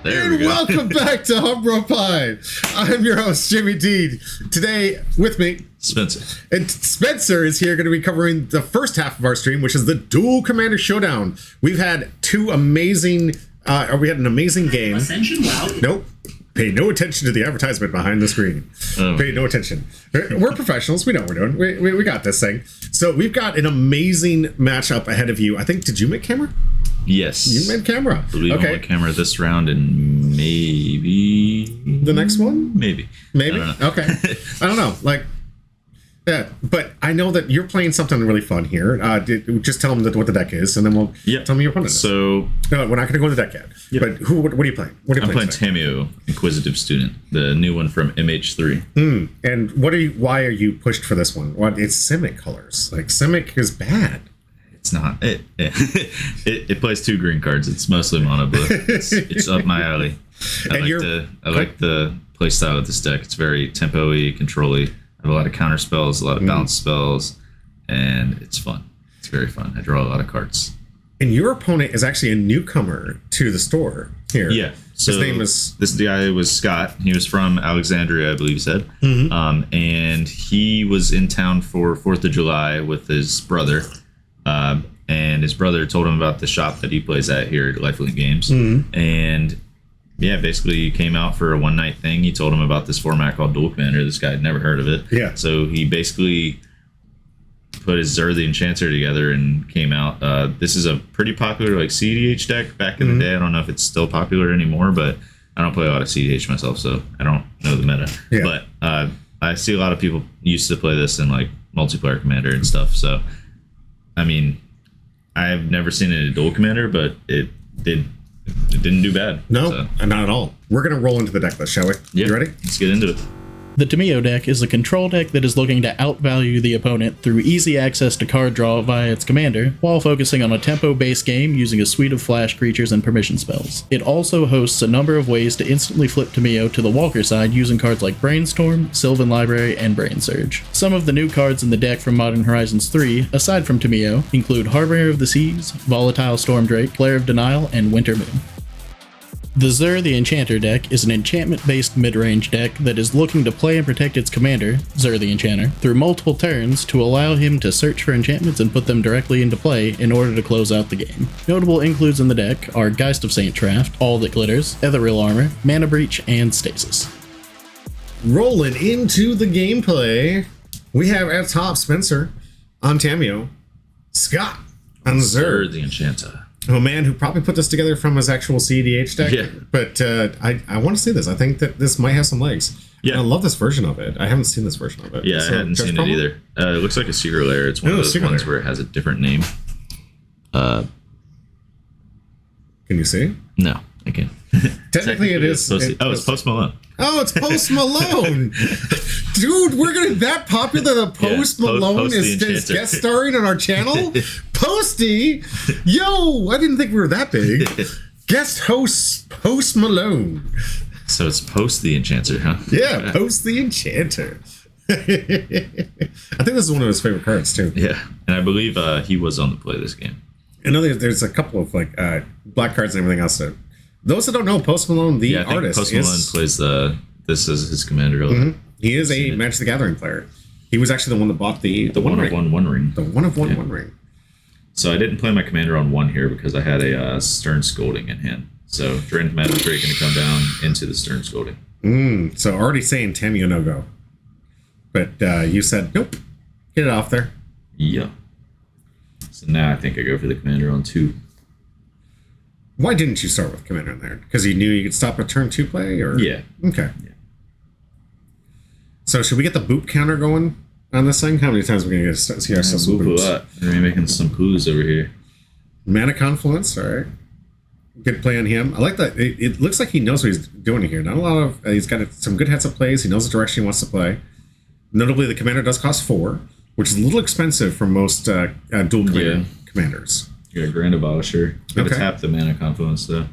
There we go. Welcome back to Umbro Pie. I'm your host, Jimmy Dean. Today, with me, Spencer. And Spencer is here going to be covering the first half of our stream, which is the Dual Commander Showdown. We've had an amazing game. Ascension, wow. Nope. Pay no attention to the advertisement behind the screen. Pay no attention. We're professionals. We know what we're doing. We got this thing. So we've got an amazing matchup ahead of you. I think, did you make camera? Yes. You made camera. I believe I'll make camera this round and maybe... The next one? Maybe. I don't know. Okay. I don't know. Yeah, but I know that you're playing something really fun here. Just tell them what the deck is, and then we'll tell me your opponent. So no, we're not going to go to the deck yet. Yep. But what are you playing? I'm playing Tamiyo, Inquisitive Student, the new one from MH3. And why are you pushed for this one? It's Simic colors. Simic is bad. It's not. It plays 2 green cards. It's mostly mono blue. It's up my alley. I like the play style of this deck. It's very tempo-y, control-y. I have a lot of counter spells, a lot of balance spells, and it's fun. It's very fun. I draw a lot of cards. And your opponent is actually a newcomer to the store here. Yeah. So his name is... This guy was Scott. He was from Alexandria, I believe he said. Mm-hmm. And he was in town for 4th of July with his brother. And his brother told him about the shop that he plays at here at LifeLink Games. Mm-hmm. And... yeah, basically he came out for a one-night thing. He told him about this format called Dual Commander. This guy had never heard of it. Yeah. So he basically put his the Enchanter together and came out. This is a pretty popular CDH deck back in the day. I don't know if it's still popular anymore, but I don't play a lot of CDH myself, so I don't know the meta. Yeah. But I see a lot of people used to play this in multiplayer Commander and stuff. So, I mean, I've never seen it in a Dual Commander, but it didn't do bad. No, not at all. We're going to roll into the deck list, shall we? Yeah. You ready? Let's get into it. The Tamiyo deck is a control deck that is looking to outvalue the opponent through easy access to card draw via its commander, while focusing on a tempo-based game using a suite of flash creatures and permission spells. It also hosts a number of ways to instantly flip Tamiyo to the Walker side using cards like Brainstorm, Sylvan Library, and Brain Surge. Some of the new cards in the deck from Modern Horizons 3, aside from Tamiyo, include Harbinger of the Seas, Volatile Stormdrake, Flare of Denial, and Winter Moon. The the Enchanter deck is an enchantment-based mid-range deck that is looking to play and protect its commander, the Enchanter, through multiple turns to allow him to search for enchantments and put them directly into play in order to close out the game. Notable includes in the deck are Geist of Saint Traft, All That Glitters, Ethereal Armor, Mana Breach, and Stasis. Rolling into the gameplay, we have at top Spencer on Tamiyo, Scott on the Enchanter. A man who probably put this together from his actual CDH deck. Yeah. But I want to see this. I think that this might have some legs. Yeah. And I love this version of it. I haven't seen this version of it. Yeah, I hadn't seen it either. It looks like a Secret Lair. It's one of those ones where it has a different name. Can you see? No, I can't. Technically it is. It's Post Malone. Oh, it's Post Malone. Dude, we're getting that popular that Post Malone is guest starring on our channel? Posty? Yo, I didn't think we were that big. Guest host Post Malone. So it's Post the Enchanter, huh? Yeah, Post the Enchanter. I think this is one of his favorite cards, too. Yeah, and I believe he was on the play this game. I know there's a couple of black cards and everything else. Those that don't know, Post Malone, the artist, Post Malone plays this is his commander. Mm-hmm. He is a Magic the Gathering player. He was actually the one that bought the one of one ring. The one of one ring. So I didn't play my commander on 1 here because I had a Stern Scolding in hand. So Drained Magistrate going to come down into the Stern Scolding. So already saying Tamiyo no go. But you said nope. Get it off there. Yeah. So now I think I go for the commander on 2. Why didn't you start with commander in there? Because you knew you could stop a turn 2 play, or yeah. Okay. Yeah. So should we get the boop counter going on this thing? How many times are we gonna see ourselves boops? A lot. We're making some clues over here. Mana Confluence, all right. Good play on him. I like that. It looks like he knows what he's doing here. Not a lot of. He's got some good heads up plays. He knows the direction he wants to play. Notably, the commander does cost 4, which is a little expensive for most dual player commanders. You got a Grand Abolisher. You gotta tap the Mana Confluence, though.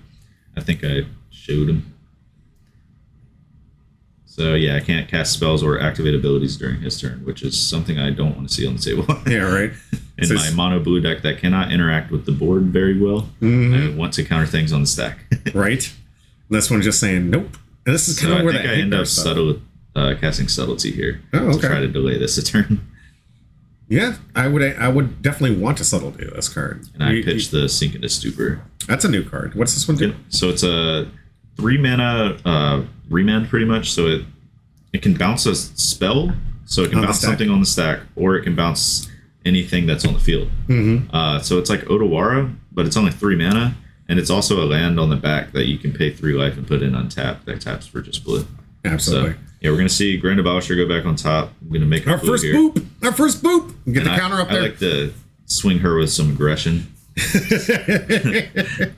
I think I showed him. So, yeah, I can't cast spells or activate abilities during his turn, which is something I don't want to see on the table. Yeah, right. In my mono blue deck that cannot interact with the board very well, I want to counter things on the stack. Right. This one's just saying nope. And this is kind of I where think that I end up stuff. casting subtlety here. Oh, okay. To try to delay this a turn. Yeah, I would definitely want to subtlety this card. And I pitched the Sink into Stupor. That's a new card. What's this one do? So it's a 3 mana remand pretty much. So it can bounce a spell. So it can bounce something on the stack, or it can bounce anything that's on the field. Mm-hmm. So it's like Otawara, but it's only 3 mana. And it's also a land on the back that you can pay 3 life and put in untap that taps for just blue. Absolutely. So, yeah, we're going to see Grand Abolisher go back on top. I'm going to make our first boop. Our first boop. Get the counter up there. I like to swing her with some aggression.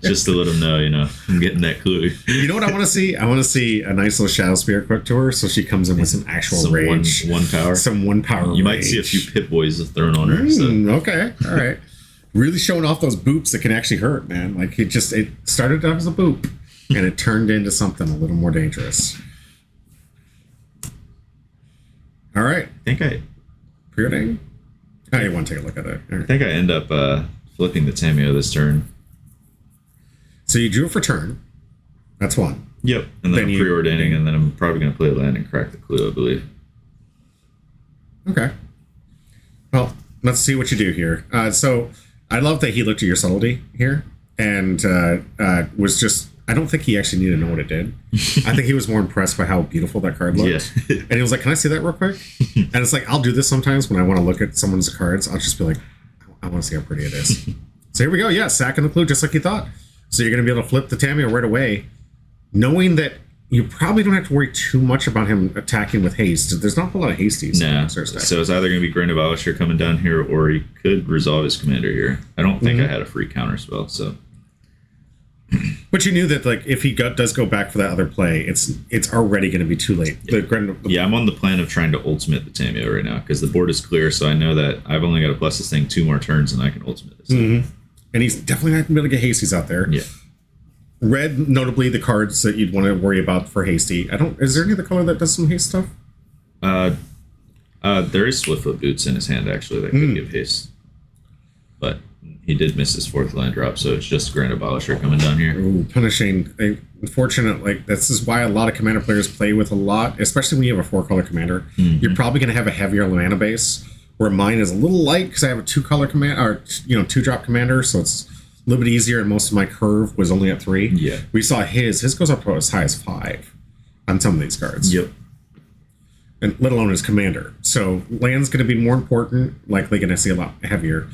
Just to let them know, I'm getting that clue. You know what I want to see? I want to see a nice little Shadow Spirit quick to her, so she comes in with some actual rage. One power. Some 1 power. You might see a few Pit Boys thrown on her. So. Okay. All right. Really showing off those boops that can actually hurt, man. Like it started out as a boop, and it turned into something a little more dangerous. All right. I think Preordain? Oh, you want to take a look at it. Right. I think I end up flipping the Tamiyo this turn. So you drew it for turn. That's one. Yep. And then I'm preordaining, and then I'm probably going to play a land and crack the clue, I believe. Okay. Well, let's see what you do here. So I love that he looked at your subtlety here and was just... I don't think he actually needed to know what it did. I think he was more impressed by how beautiful that card looked. Yeah. And he was like, can I see that real quick? And it's like, I'll do this sometimes when I want to look at someone's cards. I'll just be like, I want to see how pretty it is. So here we go. Yeah, sack in the clue, just like you thought. So you're going to be able to flip the Tamiyo right away, knowing that you probably don't have to worry too much about him attacking with haste. There's not a whole lot of hasties. No. So it's either going to be Grand Abolisher coming down here, or he could resolve his commander here. I don't think I had a free counter spell, so... But you knew that, like, if he does go back for that other play, it's already going to be too late. Yeah. I'm on the plan of trying to ultimate the Tamiyo right now because the board is clear, so I know that I've only got to plus this thing 2 more turns and I can ultimate this. And he's definitely not going to be able to get hasties out there. Yeah. Red, notably the cards that you'd want to worry about for hasty. Is there any other color that does some haste stuff? There is Swiftfoot Boots in his hand actually that could give haste, but he did miss his 4th land drop, so it's just Grand Abolisher coming down here. Ooh, punishing. Unfortunate, like, this is why a lot of commander players play with a lot, especially when you have a 4-color commander. You're probably going to have a heavier mana base, where mine is a little light because I have a 2-color command, or 2-drop commander, so it's a little bit easier, and most of my curve was only at 3. Yeah. We saw his goes up as high as 5 on some of these cards. Yep. And let alone his commander. So land's going to be more important, likely going to see a lot heavier.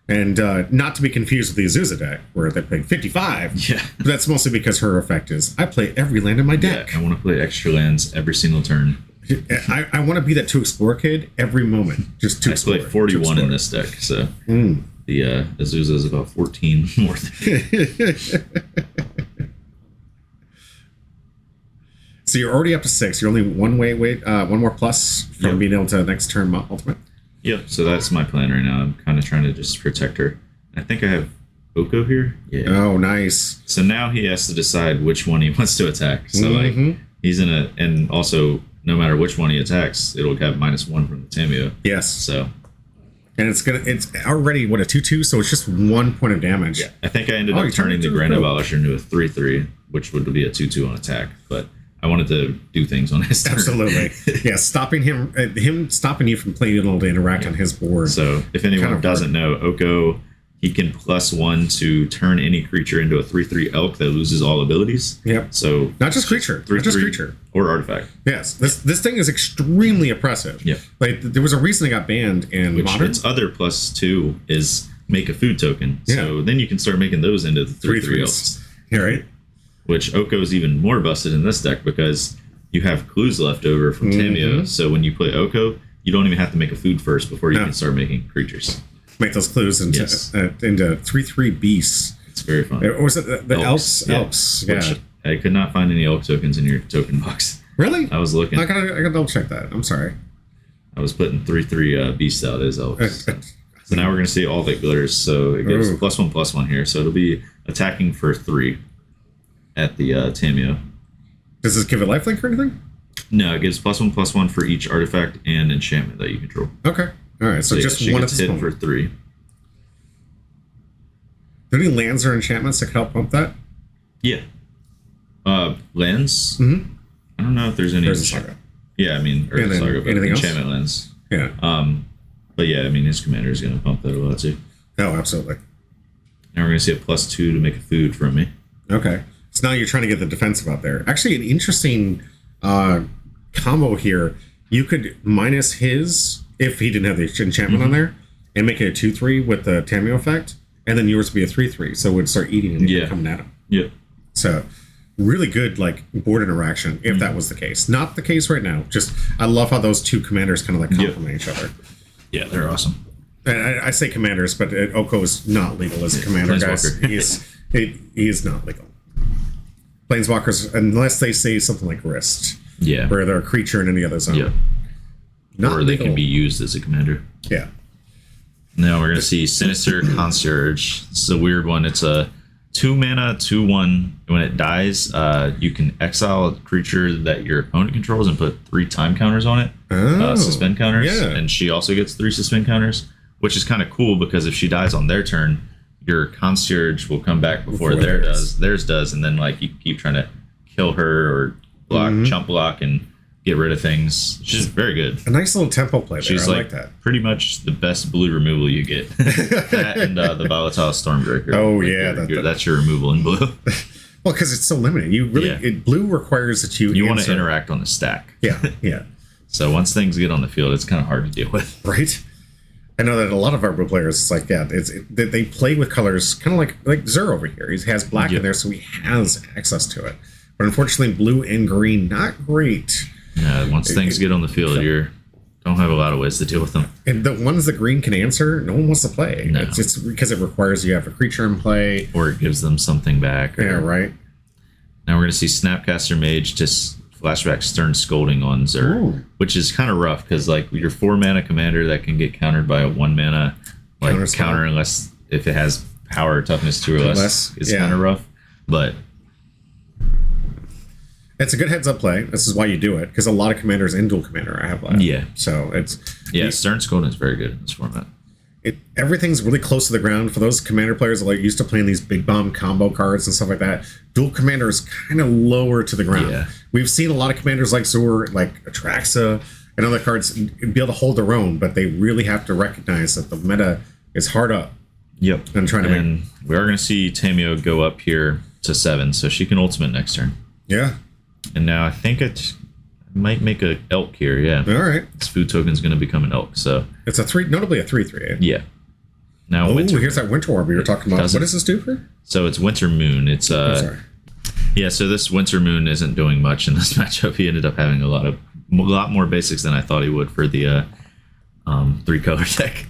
And not to be confused with the Azusa deck, where they play 55. Yeah. But that's mostly because her effect is, I play every land in my deck. Yeah, I want to play extra lands every single turn. I want to be that 2 Explore kid every moment. Just 2 Explore. I play 41 in this deck, so the Azusa is about 14 more than So you're already up to 6. You're only one more plus from being able to next turn ultimate. Yep, so that's my plan right now. I'm kind of trying to just protect her. I think I have Oko here. Yeah. Oh, nice. So now he has to decide which one he wants to attack. So like he's in and also no matter which one he attacks, it'll have -1 from the Tamiyo. Yes. So. And it's already a 2/2, so it's just 1 point of damage. Yeah. I think I ended up turning the Grand Abolisher into a 3/3, which would be a 2/2 on attack, but I wanted to do things on his turn. Absolutely. Yeah, stopping him stopping you from playing able to interact on his board. So if anyone doesn't know, Oko, he can +1 to turn any creature into a 3/3 elk that loses all abilities. Yep. So not just creature. Not just creature. Or artifact. Yes. This thing is extremely oppressive. Yeah. Like there was a reason it got banned in Modern. Its other +2 is make a food token. Yeah. So then you can start making those into the 3/3 elks. Yeah, right. Which Oko is even more busted in this deck because you have clues left over from Tamiyo. So when you play Oko, you don't even have to make a food first before you can start making creatures. Make those clues into 3/3 beasts. It's very fun. Or was it the elks? Yeah. Elks. Yeah. I could not find any elk tokens in your token box. Really? I was looking. I gotta double check that. I'm sorry. I was putting 3/3 beasts out as elves. So now we're gonna see all that glitters. So it gives +1/+1 here. So it'll be attacking for 3 at the Tamiyo. Does this give it lifelink or anything? No, it gives +1/+1 for each artifact and enchantment that you control. Okay. All right. So just one of hit for 3. Are there any lands or enchantments that can help pump that? Yeah. Lens. Mm-hmm. I don't know if there's any. There's a Saga. Yeah, I mean, or And then Saga, but anything else? enchantment lens. Yeah. But yeah, I mean, his commander is going to pump that a lot too. Oh, absolutely. And we're going to see a +2 to make a food from me. Okay. So now you're trying to get the defensive out there. Actually, an interesting combo here. You could minus his, if he didn't have the enchantment on there, and make it a 2/3 with the Tamiyo effect, and then yours would be a 3/3, so it would start eating anything coming at him. Yep. So really good like board interaction if that was the case. Not the case right now. Just I love how those two commanders kind of like complement each other. Yeah, they're awesome. And I say commanders, but Oko is not legal as a commander, guys. He is not legal. Planeswalkers, unless they say something like wrist. Yeah. Where they're a creature in any other zone. Yeah. Not or they legal. can be used as a commander. Yeah. Now we're going to see Sinister Concierge. This is a weird one. It's a 2-mana, 2/1. When it dies, you can exile a creature that your opponent controls and put 3 time counters on it. Suspend counters. Yeah. And she also gets 3 suspend counters, which is kind of cool because if she dies on their turn, your Concierge will come back before theirs does. And then like you keep trying to kill her or block, chump block, and get rid of things. She's very good. A nice little tempo play there. She's I like like that. pretty much the best blue removal you get. That and the Volatile Stormbreaker. Oh, yeah, That's your removal in blue. Well, because it's so limited. You really blue requires that you want to interact on the stack. Yeah. So once things get on the field, it's kind of hard to deal with. Right. I know that a lot of our blue players, it's like they play with colors, kind of like Zur over here. He has black in there, so he has access to it. But unfortunately, blue and green, not great. Yeah, once things get on the field, you don't have a lot of ways to deal with them. And the ones that green can answer, no one wants to play. No. It's because it requires you have a creature in play. Or it gives them something back. Yeah, right. Now we're going to see Snapcaster Mage just flashback Stern Scolding on Zur, which is kind of rough because like your 4-mana commander that can get countered by a 1-mana counter unless if it has power toughness 2 or less is kind of rough. But it's a good heads-up play. This is why you do it, because a lot of commanders in dual commander I have left. Yeah. So it's... Yeah, Stern Scolding is very good in this format. Everything's really close to the ground. For those commander players that like used to playing these big bomb combo cards and stuff like that, dual commander is kind of lower to the ground. Yeah. We've seen a lot of commanders like Zur, like Atraxa, and other cards be able to hold their own, but they really have to recognize that the meta is hard up. Yep. And trying to and we are going to see Tamiyo go up here to 7, so she can ultimate next turn. Yeah. And now I think it might make a elk here. Yeah. All right. This food token is going to become an elk. So it's notably a 3/3. Yeah. Now here's that Winter Orb we were talking about. What does this do for? So it's Winter Moon. It's sorry. Yeah. So this Winter Moon isn't doing much in this matchup. He ended up having a lot more basics than I thought he would for the 3-color deck.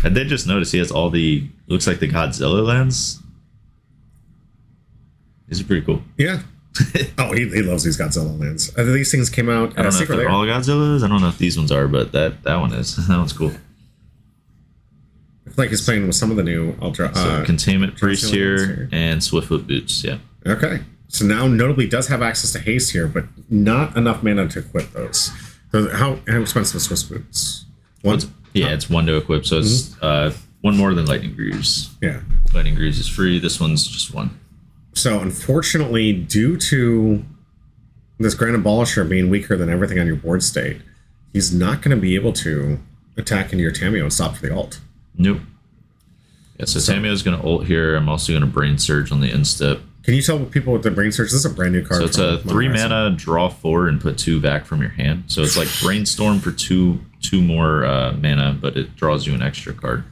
I did just notice he has all the looks like the Godzilla lands. These are pretty cool. Yeah. Oh, he loves these Godzilla lands. These things came out. I don't know if they're all Godzillas. I don't know if these ones are, but that one is. That one's cool. I feel like he's playing with some of the new Ultra. So Containment Priest here and Swiftfoot Boots. Yeah. Okay. So now notably does have access to haste here, but not enough mana to equip those. So how expensive is Swiss Boots? One. It's 1 to equip. So it's 1 more than Lightning Greaves. Yeah. Lightning Greaves is free. This one's just 1. So unfortunately, due to this Grand Abolisher being weaker than everything on your board state, he's not going to be able to attack into your Tamiyo and stop for the ult. Nope. Yeah, so Tamiyo's going to ult here. I'm also going to Brain Surge on the end step. Can you tell people with the Brain Surge? This is a brand new card. So it's a 3-mana, draw 4, and put 2 back from your hand. So it's like Brainstorm for 2 more mana, but it draws you an extra card.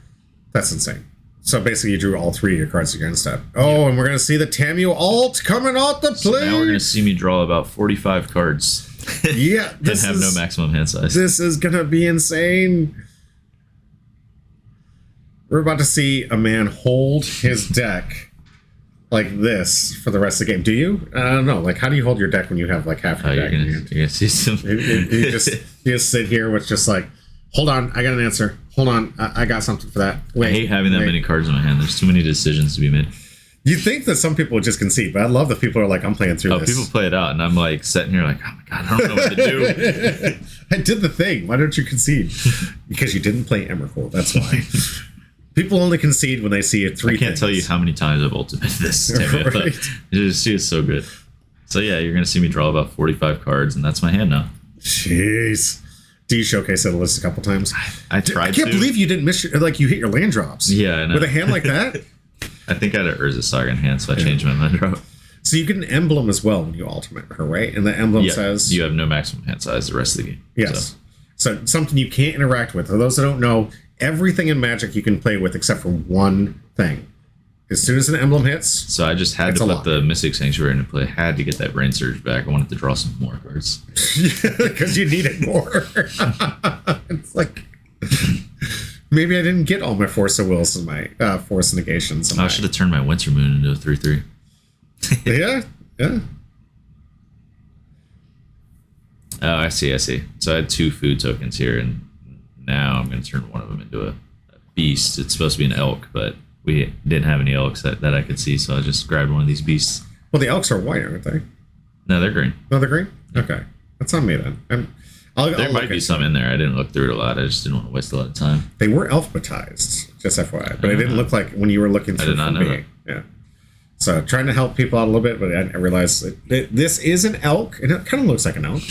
That's insane. So basically, you drew all 3 of your cards against that. Oh, and we're going to see the Tamiyo ult coming out the play. So now we're going to see me draw about 45 cards. Yeah. And have no maximum hand size. This is going to be insane. We're about to see a man hold his deck like this for the rest of the game. Do you? I don't know. Like, how do you hold your deck when you have like half your deck? You're gonna see some. You just sit here with just like, hold on, I got an answer. Hold on, I got something for that. I hate having that many cards in my hand. There's too many decisions to be made. You think that some people would just concede, but I love that people are like, I'm playing through this. People play it out, and I'm like sitting here like, oh my god, I don't know what to do. I did the thing. Why don't you concede? Because you didn't play Emrakul. That's why. People only concede when they see it 3 I can't tell you how many times I've ultimated this. Right. She is so good. So yeah, you're gonna see me draw about 45 cards, and that's my hand now. Jeez. Do you showcase that list a couple times? I tried. I can't to. believe you didn't miss you hit your land drops. Yeah, I know. With a hand like that. I think I had an Urza Saga in hand, so I changed my land drop. So you get an emblem as well when you ultimate her, right? And the emblem says you have no maximum hand size the rest of the game. Yes. So something you can't interact with. For those that don't know, everything in Magic you can play with except for one thing. As soon as an emblem hits, so I just had to put the Mystic Sanctuary into play. Had to get that Brain Surge back. I wanted to draw some more cards. Because you need it more. It's like maybe I didn't get all my Force of Wills and my Force Negations. I should have turned my Winter Moon into a 3/3. Yeah. Oh, I see. So I had 2 food tokens here, and now I'm going to turn one of them into a beast. It's supposed to be an elk, but we didn't have any elks that I could see, so I just grabbed one of these beasts. Well, the elks are white, aren't they? No, they're green. No, they're green? Okay. That's on me then. There might be some in there. I didn't look through it a lot. I just didn't want to waste a lot of time. They were alphabetized, just FYI, but it didn't look like when you were looking through. I did not know that. Yeah. So trying to help people out a little bit, but I realized that this is an elk, and it kind of looks like an elk.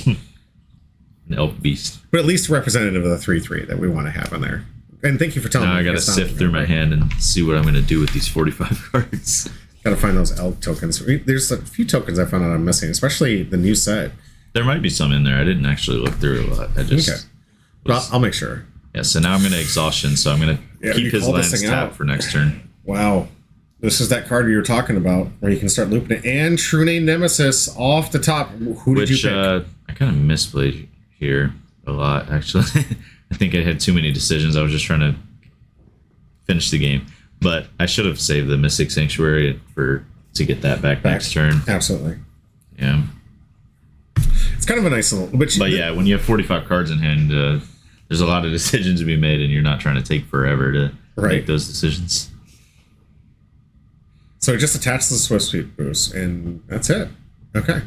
An elk beast. But at least representative of the 3/3 that we want to have in there. And thank you for telling me. Now I got to sift through my hand and see what I'm going to do with these 45 cards. Got to find those elk tokens. There's a few tokens I found out I'm missing, especially the new set. There might be some in there. I didn't actually look through it a lot. I just... Okay. But I'll make sure. Yeah, so now I'm going to Exhaustion, so I'm going to keep his lands tapped for next turn. Wow. This is that card you were talking about, where you can start looping it. And True Name Nemesis off the top. Who did you pick? I kind of misplayed here a lot, actually. I think I had too many decisions. I was just trying to finish the game. But I should have saved the Mystic Sanctuary to get that back next turn. Absolutely. Yeah. It's kind of a nice little... But yeah, when you have 45 cards in hand, there's a lot of decisions to be made, and you're not trying to take forever to make those decisions. So just attach the Swift Speed boost, and that's it. Okay.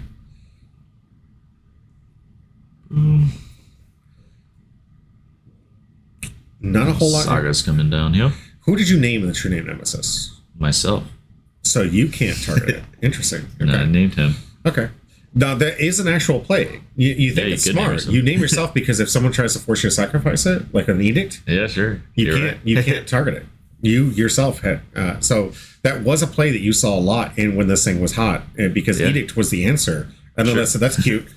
Not a whole lot. Saga's coming downhill. Who did you name in the True Name Nemesis? Myself. So you can't target it. Interesting. Okay. No, I named him. Okay. Now, that is an actual play. You think it's smart. You name yourself because if someone tries to force you to sacrifice it, like an edict, yeah, sure. You can't target it. You yourself had. So that was a play that you saw a lot in when this thing was hot, because edict was the answer. I know that's cute.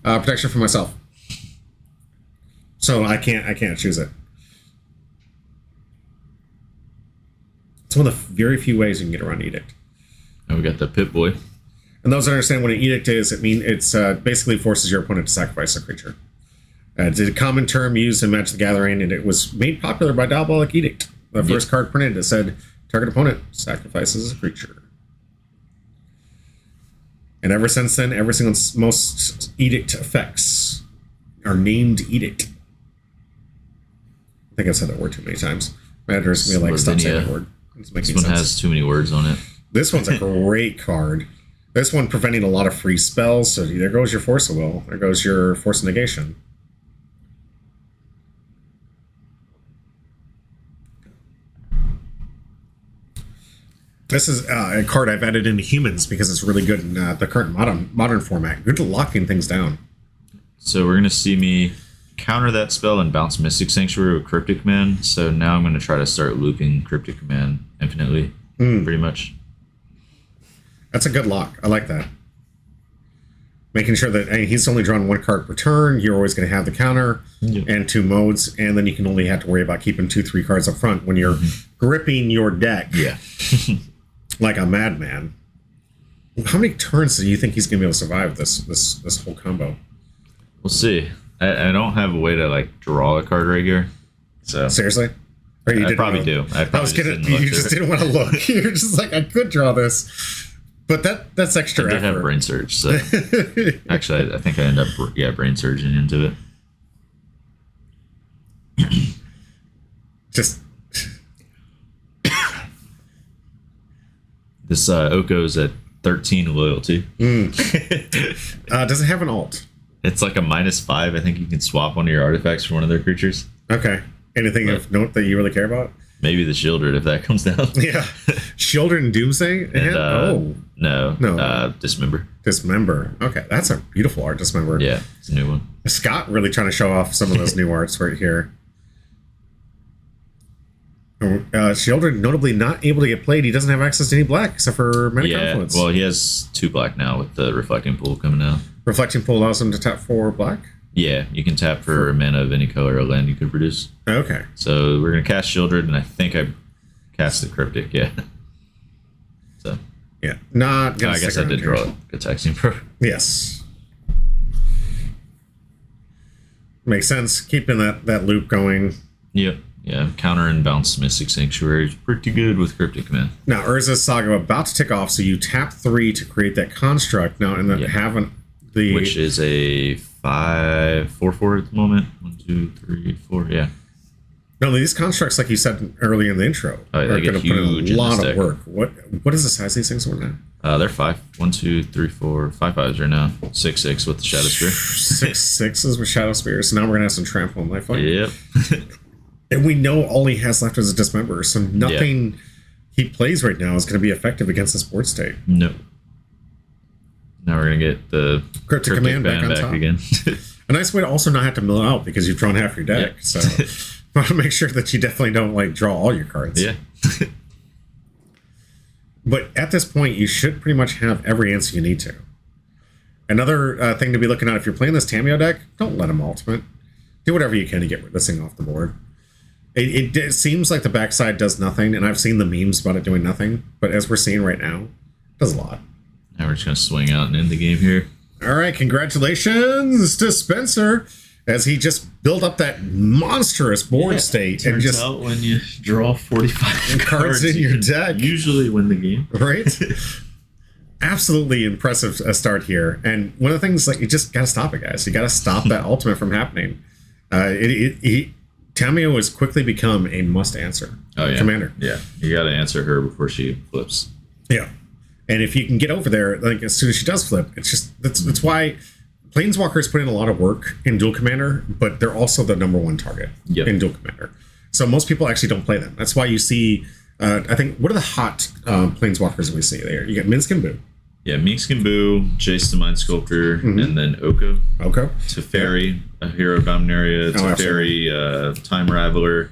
Protection for myself. So I can't choose it. It's one of the very few ways you can get around edict. And we got the Pit Boy. And those that understand what an edict is, it's basically forces your opponent to sacrifice a creature. It's a common term used in Magic the Gathering, and it was made popular by Diabolic Edict. The first card printed that said, target opponent sacrifices a creature. And ever since then, every single most edict effects are named edict. I think I've said that word too many times. Matters me like stop saying that word. This one has too many words on it. This one's a great card. This one preventing a lot of free spells. So there goes your Force of Will. There goes your Force of Negation. This is a card I've added into Humans because it's really good in the current modern format. Good at locking things down. So we're going to see me counter that spell and bounce Mystic Sanctuary with Cryptic Command. So now I'm going to try to start looping Cryptic Command infinitely, pretty much. That's a good lock. I like that. Making sure that he's only drawn one card per turn. You're always going to have the counter and 2 modes. And then you can only have to worry about keeping 2-3 cards up front when you're gripping your deck. Yeah. Like a madman. How many turns do you think he's going to be able to survive this whole combo? We'll see. I don't have a way to like draw a card right here. So seriously? Or you I probably do. I was kidding. You just didn't want to look. You're just like, I could draw this. But that's extra effort. I did have Brain Surge, so actually I think I end up Brain Surging into it. Just this Oko's at 13 loyalty. Does it have an alt? It's like a -5. I think you can swap one of your artifacts for one of their creatures. Okay. Anything of note that you really care about? Maybe the Shieldred if that comes down. Yeah. Shieldred and Doomsday? And, no. Dismember. Dismember. Okay, that's a beautiful art, Dismember. Yeah, it's a new one. Scott really trying to show off some of those new arts right here. Shieldred notably not able to get played. He doesn't have access to any black except for Mana Confluence. Well, he has 2 black now with the Reflecting Pool coming out. Reflecting Pool allows him to tap 4 black? Yeah, you can tap for a mana of any color or land you could produce. Okay. So we're going to cast Shieldred, and I think I cast the Cryptic, yeah. So. Yeah, not gonna I guess I did draw it. Good Taxing Pro. Yes. Makes sense. Keeping that loop going. Yep. Yeah, counter and bounce Mystic Sanctuary is pretty good with Cryptic, man. Now, Urza's Saga about to tick off, so you tap 3 to create that construct. Now, and then having the... Which is a 5/4/4 at the moment. 1, 2, 3, 4, yeah. No, these constructs, like you said earlier in the intro, are going to put in a lot of work. What is the size of these things right now? They're 5. 1, 2, 3, 4, 5 5s right now. 6/6 with the Shadow Spear. 6 6s with Shadow Spear. So now we're going to have some trample and lifelink. Yep. And we know all he has left is a Dismember, so nothing he plays right now is going to be effective against this board state. No. Now we're going to get the Cryptic Command back on top. Again. A nice way to also not have to mill out because you've drawn half your deck. Yeah. So want to make sure that you definitely don't draw all your cards. Yeah. But at this point, you should pretty much have every answer you need to. Another thing to be looking at if you're playing this Tamiyo deck, don't let him ultimate. Do whatever you can to get this thing off the board. It seems like the backside does nothing, and I've seen the memes about it doing nothing, but as we're seeing right now, it does a lot. Now we're just going to swing out and end the game here. All right, congratulations to Spencer, as he just built up that monstrous board state. Turns and just out when you draw 45 cards in your deck, usually win the game. Right? Absolutely impressive start here. And one of the things, you just got to stop it, guys. You got to stop that ultimate from happening. Tamiyo has quickly become a must-answer commander. Yeah, you got to answer her before she flips. Yeah, and if you can get over there, as soon as she does flip, it's just that's why Planeswalkers put in a lot of work in Dual Commander, but they're also the #1 target in Dual Commander. So most people actually don't play them. That's why you see, I think, what are the hot Planeswalkers that we see there? You get Minsc and Boo. Yeah, Minsc and Boo, Jace the Mind Sculptor, and then Oko. Teferi, a Hero Dominaria, Teferi, Time Raveler,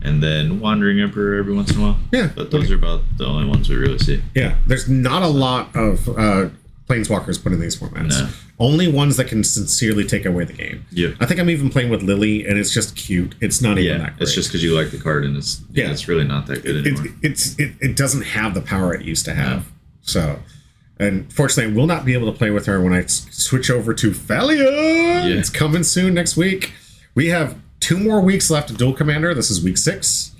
and then Wandering Emperor every once in a while. Yeah. But those are about the only ones we really see. Yeah, there's not a lot of Planeswalkers put in these formats. No. Only ones that can sincerely take away the game. Yeah. I think I'm even playing with Lily, and it's just cute. It's not even that great. It's just because you like the card, and it's really not that good anymore. It doesn't have the power it used to have. No. So... And fortunately, I will not be able to play with her when I switch over to Thalia. Yeah. It's coming soon next week. We have 2 more weeks left of Dual Commander. This is week 6.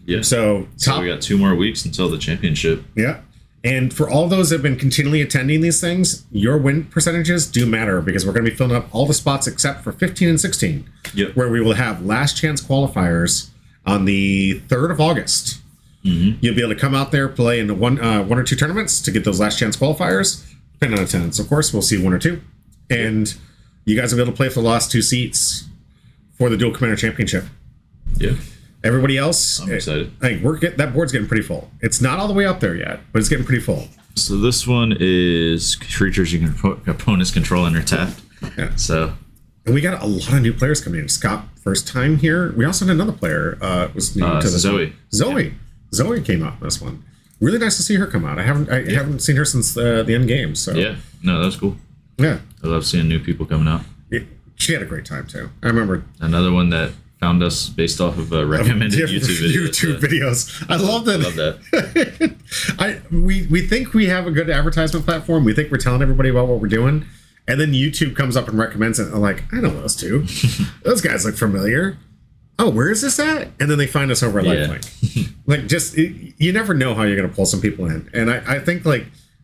Yeah. So we got 2 more weeks until the championship. Yeah. And for all those that have been continually attending these things, your win percentages do matter because we're going to be filling up all the spots except for 15 and 16, where we will have last chance qualifiers on the 3rd of August. You'll be able to come out there, play in the one or 2 tournaments to get those last chance qualifiers, depending on attendance. Of course, we'll see 1 or 2. And you guys will be able to play for the last 2 seats for the Dual Commander Championship. Yeah. Everybody else, I'm excited. That board's getting pretty full. It's not all the way up there yet, but it's getting pretty full. So this one is creatures you can opponents control and are tapped. Yeah. So. And we got a lot of new players coming in. Scott, first time here. We also had another player was new to this Zoe. One. Zoe. Yeah. Zoe came out in this one. Really nice to see her come out. I haven't seen her since the end game. So yeah, no, that was cool. Yeah, I love seeing new people coming out. She had a great time too. I remember another one that found us based off of recommended YouTube videos. I love that. Love that. We think we have a good advertisement platform. We think we're telling everybody about what we're doing, and then YouTube comes up and recommends it. And I'm like, I know those 2. Those guys look familiar. Oh, where is this at? And then they find us over at LifeLink. You never know how you're going to pull some people in. And I think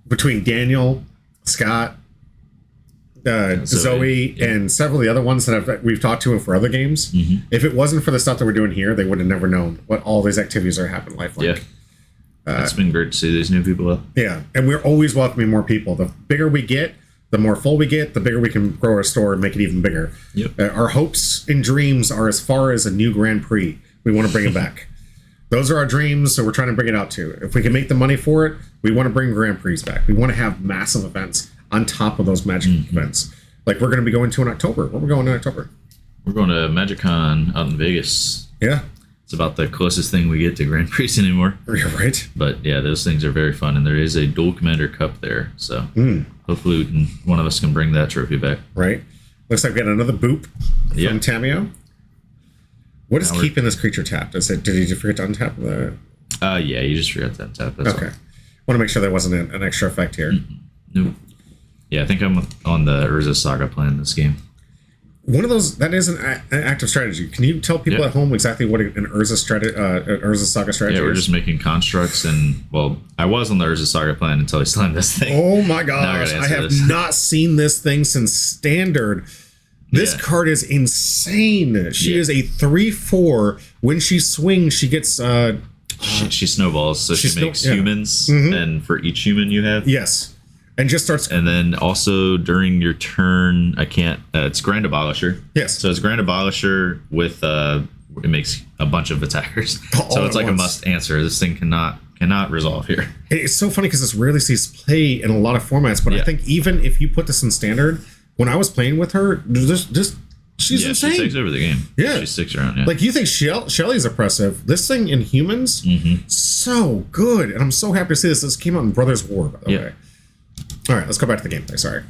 between Daniel, Scott, Zoe, and several of the other ones that we've talked to for other games, if it wasn't for the stuff that we're doing here, they would have never known what all these activities are happening at LifeLink. Yeah. It's been great to see these new people up. Yeah, and we're always welcoming more people. The bigger we get, the more full we get, the bigger we can grow our store and make it even bigger. Yep. Our hopes and dreams are as far as a new Grand Prix. We want to bring it back. Those are our dreams, so we're trying to bring it out too. If we can make the money for it, we want to bring Grand Prix back. We want to have massive events on top of those Magic events. Like we're going to be going to in October. Where are we going in October? We're going to MagicCon out in Vegas. Yeah. It's about the closest thing we get to Grand Prix anymore. You're right. But yeah, those things are very fun, and there is a Dual Commander Cup there. So hopefully one of us can bring that trophy back. Right. Looks like we got another boop from Tamiyo. What is keeping this creature tapped? Is it? Did he just forget to untap the? Yeah, you just forgot to untap. That's okay. Want to make sure there wasn't an extra effect here. Nope. Yeah, I think I'm on the Urza Saga plan this game. One of those that is an active strategy. Can you tell people at home exactly what an Urza Saga strategy? Yeah, we're is? just making constructs, and well, I was on the Urza Saga plan until I slammed this thing. Oh my gosh! I have not seen this thing since Standard. This card is insane. She is a 3/4. When she swings, she gets. She snowballs, so she makes humans, and for each human you have. Yes, and just starts. And then also during your turn, I can't. It's Grand Abolisher. Yes. So it's Grand Abolisher with it makes a bunch of attackers. So it's like a must answer. This thing cannot resolve here. It's so funny because this rarely sees play in a lot of formats, but I think even if you put this in Standard. When I was playing with her, she's insane. She takes over the game. Yeah. She sticks around. Yeah. Like you think Shelly's oppressive. This thing in humans, so good. And I'm so happy to see this. This came out in Brothers War, by the way. All right, let's go back to the gameplay. Sorry.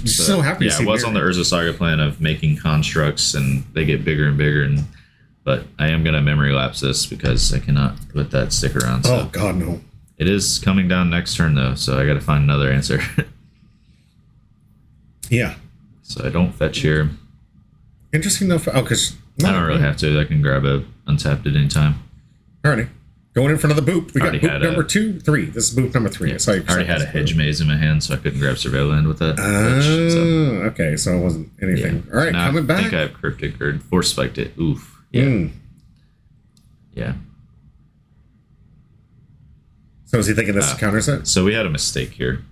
So happy to see I was on the Urza Saga plan of making constructs, and they get bigger and bigger. But I am going to memory lapse this because I cannot let that stick around. So. Oh, God, no. It is coming down next turn, though, so I got to find another answer. Yeah. So I don't fetch here. Interesting though. Because I don't really have to. I can grab a untapped at any time. Alrighty. Going in front of the boop. We got boop number 2, 3. This is boop number 3. Yeah, I already had a hedge maze in my hand, so I couldn't grab Surveil Land with that. Okay, so it wasn't anything. Yeah. All right, now coming back. I think I have Cryptic or Force Spiked it. Oof. Yeah. Yeah. So is he thinking this counters it? So we had a mistake here.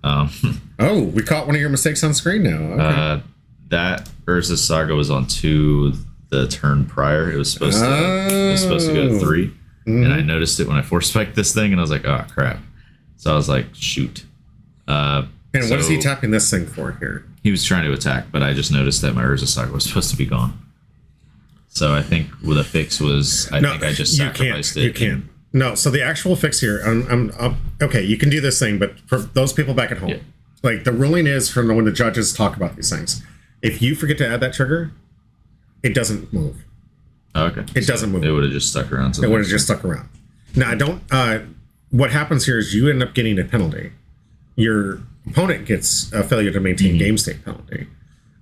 Oh, we caught one of your mistakes on screen now. Okay. That Urza Saga was on 2 the turn prior. It was supposed to go to 3. And I noticed it when I force spiked this thing, and I was like, oh crap. So I was like, shoot. And what is he tapping this thing for here? He was trying to attack, but I just noticed that my Urza Saga was supposed to be gone. So I think the fix was I just sacrificed it. You can't. No, so the actual fix here, okay, you can do this thing, but for those people back at home, like the ruling is from when the judges talk about these things, if you forget to add that trigger, it doesn't move. Oh, okay. It doesn't move. It would have just stuck around. It would have just stuck around. Now, I don't, what happens here is you end up getting a penalty. Your opponent gets a failure to maintain game state penalty.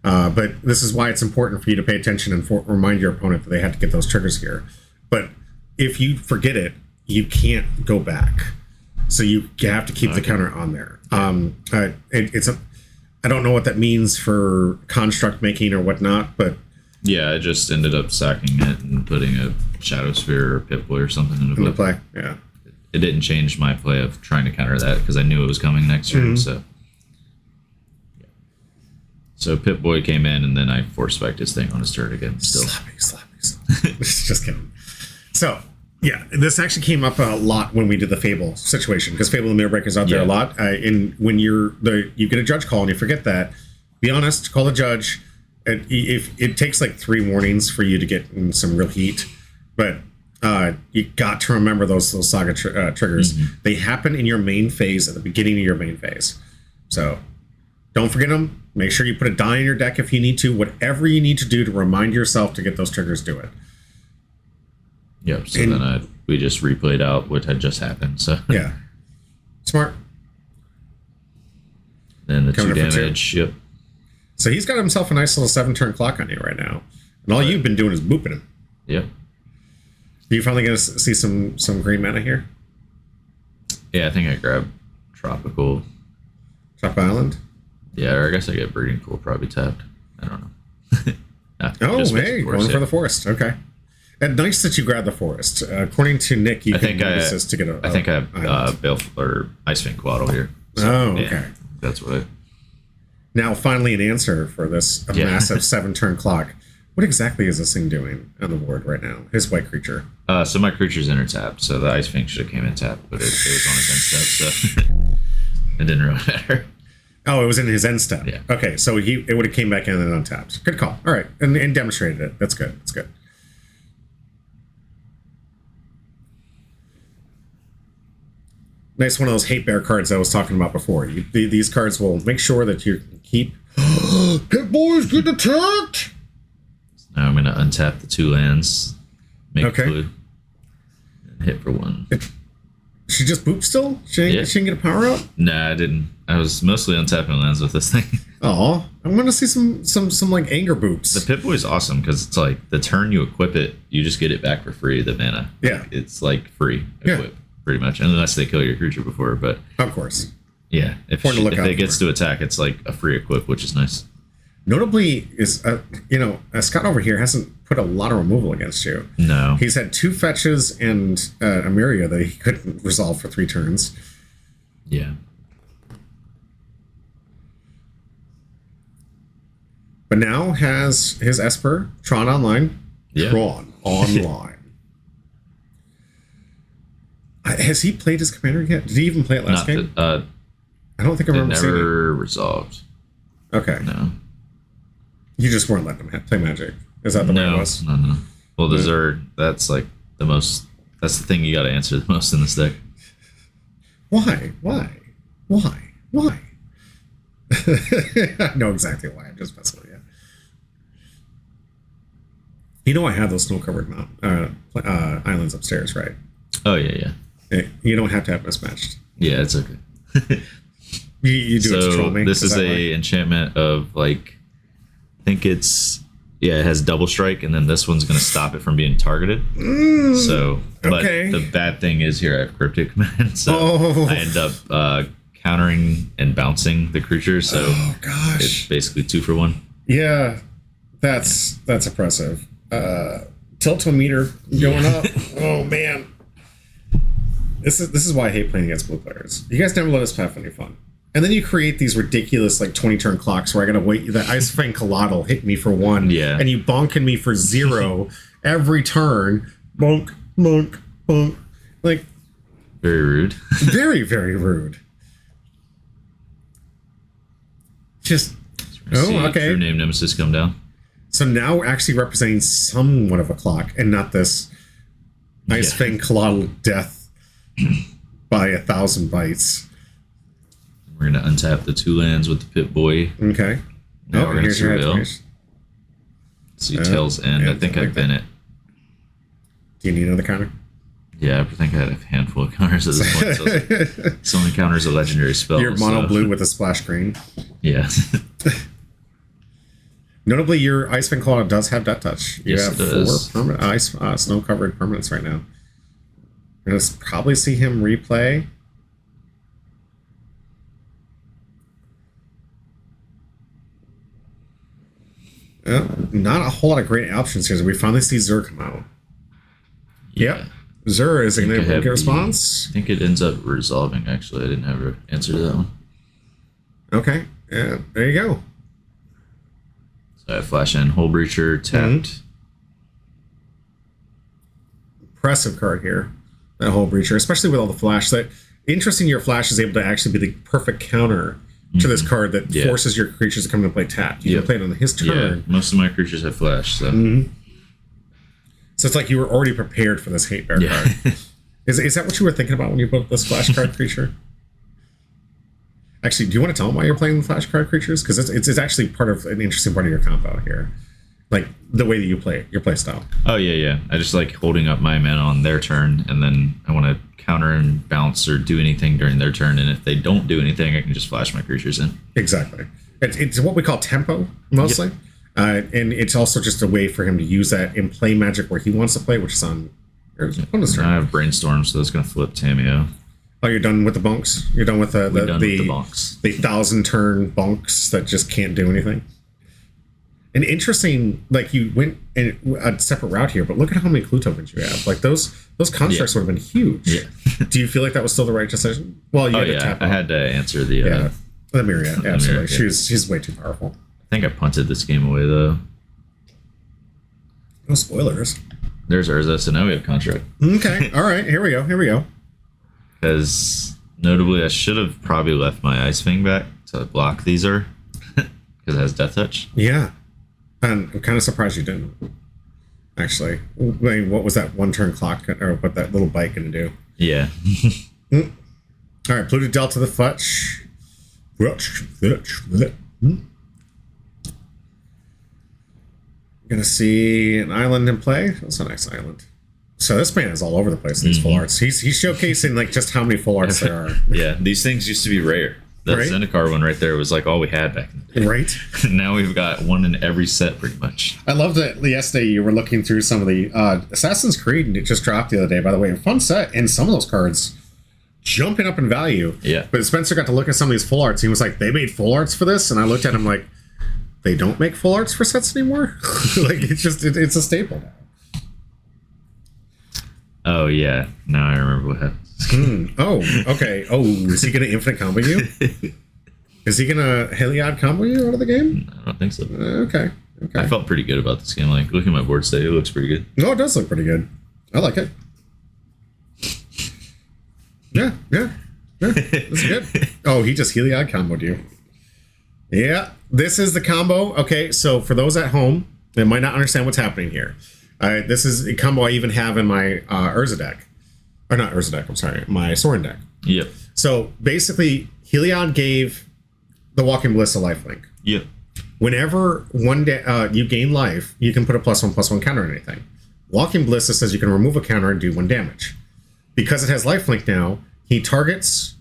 But this is why it's important for you to pay attention and remind your opponent that they had to get those triggers here. But if you forget it, you can't go back, so you have to keep the counter on there. I don't know what that means for construct making or whatnot, but I just ended up sacking it and putting a Shadow Sphere or Pip-Boy or something into play. Yeah, it didn't change my play of trying to counter that because I knew it was coming next turn. So Pip-Boy came in, and then I force spiked his thing on his turn again. Still slappy. Just kidding. So. Yeah, this actually came up a lot when we did the Fable situation, because Fable and Mirror Breaker's out there a lot. And when you get a judge call and you forget that, be honest, call the judge. If it takes like 3 warnings for you to get in some real heat, but you got to remember those saga triggers. They happen in your main phase at the beginning of your main phase, so don't forget them. Make sure you put a die in your deck if you need to. Whatever you need to do to remind yourself to get those triggers, do it. Yep. So then we just replayed out what had just happened. So yeah, smart. Then the 2 damage. Yep. So he's got himself a nice little 7-turn clock on you right now, and all you've been doing is booping him. Yep. Are you finally going to see some green mana here? Yeah, I think I grabbed Tropical Island. Yeah, or I guess I get Breeding Pool probably tapped. I don't know. Going for the forest. Okay. And nice that you grabbed the forest. According to Nick, you can use this to get a. I think I have Ice-Fink Quaddle here. So, okay. That's what. Now, finally, an answer for this massive 7-turn clock. What exactly is this thing doing on the board right now? His white creature. So my creature's inner tapped, so the Ice Fink should have came in tapped, but it was on his end step, so it didn't really matter. Oh, it was in his end step. Yeah. Okay, so it would have came back in and untapped. Good call. All right, and demonstrated it. That's good. That's good. Nice one of those hate bear cards I was talking about before. These cards will make sure that you keep. Pit Boy's getting attacked. Now I'm gonna untap the 2 lands, make Okay. a clue, and hit for 1. She just booped still? She didn't get a power up? Nah, I didn't. I was mostly untapping lands with this thing. Oh, I'm gonna see some like anger boops. The Pip Boy's awesome because it's like the turn you equip it, you just get it back for free. The mana, Yeah. it's like free equip pretty much, unless they kill your creature before. But Of course. yeah, if Point to look out it gets for. to attack, it's like a free equip, which is nice. Notably, is Scott over here hasn't put a lot of removal against you. No, He's had 2 fetches and a Myria that he couldn't resolve for 3 turns. yeah, But now has his Esper, Tron Online. Yeah. Tron Online. Has he played his commander yet? Did he even play it last not game? that. I don't think I It remember seeing never resolved. it. Okay. No, You just weren't letting him play Magic. Is that the way it no, was? no. Well, the Yeah. Zerg, that's like the most. That's the thing you got to answer the most in this deck. Why? I know exactly why. I'm just messing with you. You know I have those snow-covered islands upstairs, right? Oh yeah. You don't have to have mismatched. Yeah, it's okay. You do it to troll me. This is that a enchantment of like, I think it has double strike, and then this one's gonna stop it from being targeted. So, but okay. the bad thing is here I have cryptic command, so I end up countering and bouncing the creature. So Oh gosh. it's basically 2 for 1. Yeah, that's impressive. Tiltometer going up. Oh man, this is why I hate playing against blue players. You guys never let us have any fun, and then you create these ridiculous like 20 turn clocks where I gotta wait. The Ice Fang Colotl hit me for 1, Yeah. and you bonking me for 0 every turn. Bonk, bonk, bonk. Like Very rude. very, very rude. Just See okay. True Name Nemesis come down. So now we're actually representing somewhat of a clock and not this Ice Fang Colotl death by 1,000 bytes. We're gonna untap the 2 lands with the Pip Boy. Okay. Now we're gonna here's your surveil. activation. See Tails End. yeah, I think I I've like been it. Do you need another counter? Yeah, I think I had a handful of counters at this point. So it's only counters a legendary spell. Your mono so- blue with a splash green. Yeah. Notably, your Ice Fang Colotl does have Death Touch. You Yes, have it 4 does. permanent snow covered permanents right now. You're gonna probably see him replay. Not a whole lot of great options here. So we finally see Zur come out. Yep. Zur is going to get a response. I think it ends up resolving, actually. I didn't have an answer to that one. Okay. Yeah, there you go. So I flash in Hole Breacher, tapped. Impressive card here. That Hole Breacher, especially with all the flash. That interesting, your flash is able to actually be the perfect counter to this card that forces your creatures to come into play tapped. You can play it on his turn. Yeah, most of my creatures have flash, so. So it's like you were already prepared for this hate bear card. Is that what you were thinking about when you built this flash card creature? Actually, do you want to tell them why you're playing the flash card creatures? Because it's actually part of an interesting part of your combo here. Like the way that you play, your play style. Oh, yeah. I just like holding up my mana on their turn, and then I want to counter and bounce or do anything during their turn. And if they don't do anything, I can just flash my creatures in. Exactly. It's what we call tempo, mostly. Yep. And it's also just a way for him to use that in play Magic where he wants to play, which is on his turn. I have Brainstorm, so that's going to flip Tamiyo. Oh, you're done with the bunks? You're done with the Done with the bonks. the 1,000-turn bunks that just can't do anything? And interesting, like you went in a separate route here, but look at how many clue tokens you have. Like those constructs would have been huge. Yeah. Do you feel like that was still the right decision? Well, you had to tap I out. had to answer the. The Myria, absolutely. Myria, yeah. She's way too powerful. I think I punted this game away though. No spoilers. There's Urza, so now we have construct. Okay. All right. Here we go. Because notably, I should have probably left my Ice Fang back to block these because it has Death Touch. Yeah. And I'm kind of surprised you didn't. Actually, I mean, what was that one turn clock or what that little bite gonna do? Yeah. All right, Pluto Delta the Futch. Gonna see an island in play. That's a nice island. So this man is all over the place in these full arts. He's showcasing like just how many full arts there are. Yeah, these things used to be rare. That Right? Zendikar one right there was like all we had back in the day. Right. Now we've got one in every set pretty much. I love that yesterday you were looking through some of the Assassin's Creed, and it just dropped the other day, by the way. A fun set, and some of those cards jumping up in value. Yeah. But Spencer got to look at some of these full arts. He was like, they made full arts for this? And I looked at him like, they don't make full arts for sets anymore? Like, it's just, it's a staple now. Oh, yeah. Now I remember what happened. Oh, okay. Oh, is he going to infinite combo you? Is he going to Heliod combo you out of the game? I don't think so. Okay. I felt pretty good about this game. Like, look at my board state. It looks pretty good. No, it does look pretty good. I like it. Yeah. That's good. Oh, he just Heliod comboed you. Yeah, this is the combo. Okay, so for those at home that might not understand what's happening here, this is a combo I even have in my Urza deck. Or not Urza deck, I'm sorry, my Sorin deck. Yep. So basically, Heliod gave the Walking Bliss a lifelink. Yep. Whenever you gain life, you can put a +1/+1 counter on anything. Walking Bliss says you can remove a counter and do 1 damage. Because it has lifelink now, he targets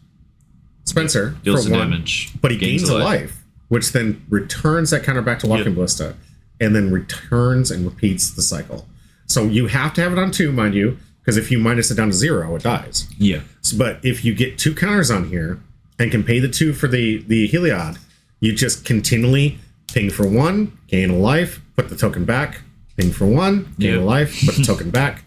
Spencer Deals for 1, damage, but he gains a life, which then returns that counter back to Walking Ballista, and then returns and repeats the cycle. So you have to have it on 2, mind you, because if you minus it down to 0, it dies. Yeah. But if you get 2 counters on here and can pay the 2 for the Heliod, you just continually ping for 1, gain a life, put the token back, ping for 1, gain a life, put the token back,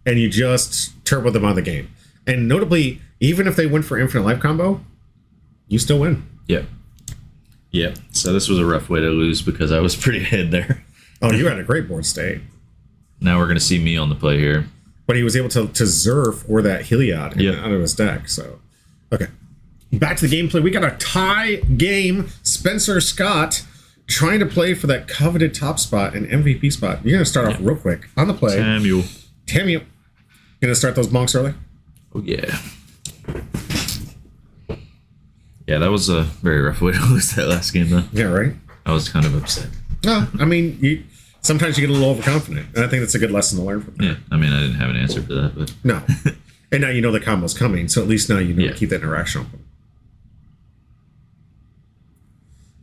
and you just turbo them out of the game. And notably, even if they went for infinite life combo, you still win. Yep. Yep. So this was a rough way to lose because I was pretty ahead there. Oh, you had a great board state. Now we're going to see me on the play here. But he was able to Zerf for that Heliod out of his deck. So, okay. Back to the gameplay. We got a tie game. Spencer Scott trying to play for that coveted top spot and MVP spot. You're going to start off real quick on the play. Tamiyo. Going to start those bonks early? Oh, yeah. Yeah, that was a very rough way to lose that last game, though. Yeah, right? I was kind of upset. No, I mean, sometimes you get a little overconfident. And I think that's a good lesson to learn from that. Yeah, I mean, I didn't have an answer for that, but... No. And now you know the combo's coming, so at least now you know to keep that interaction open.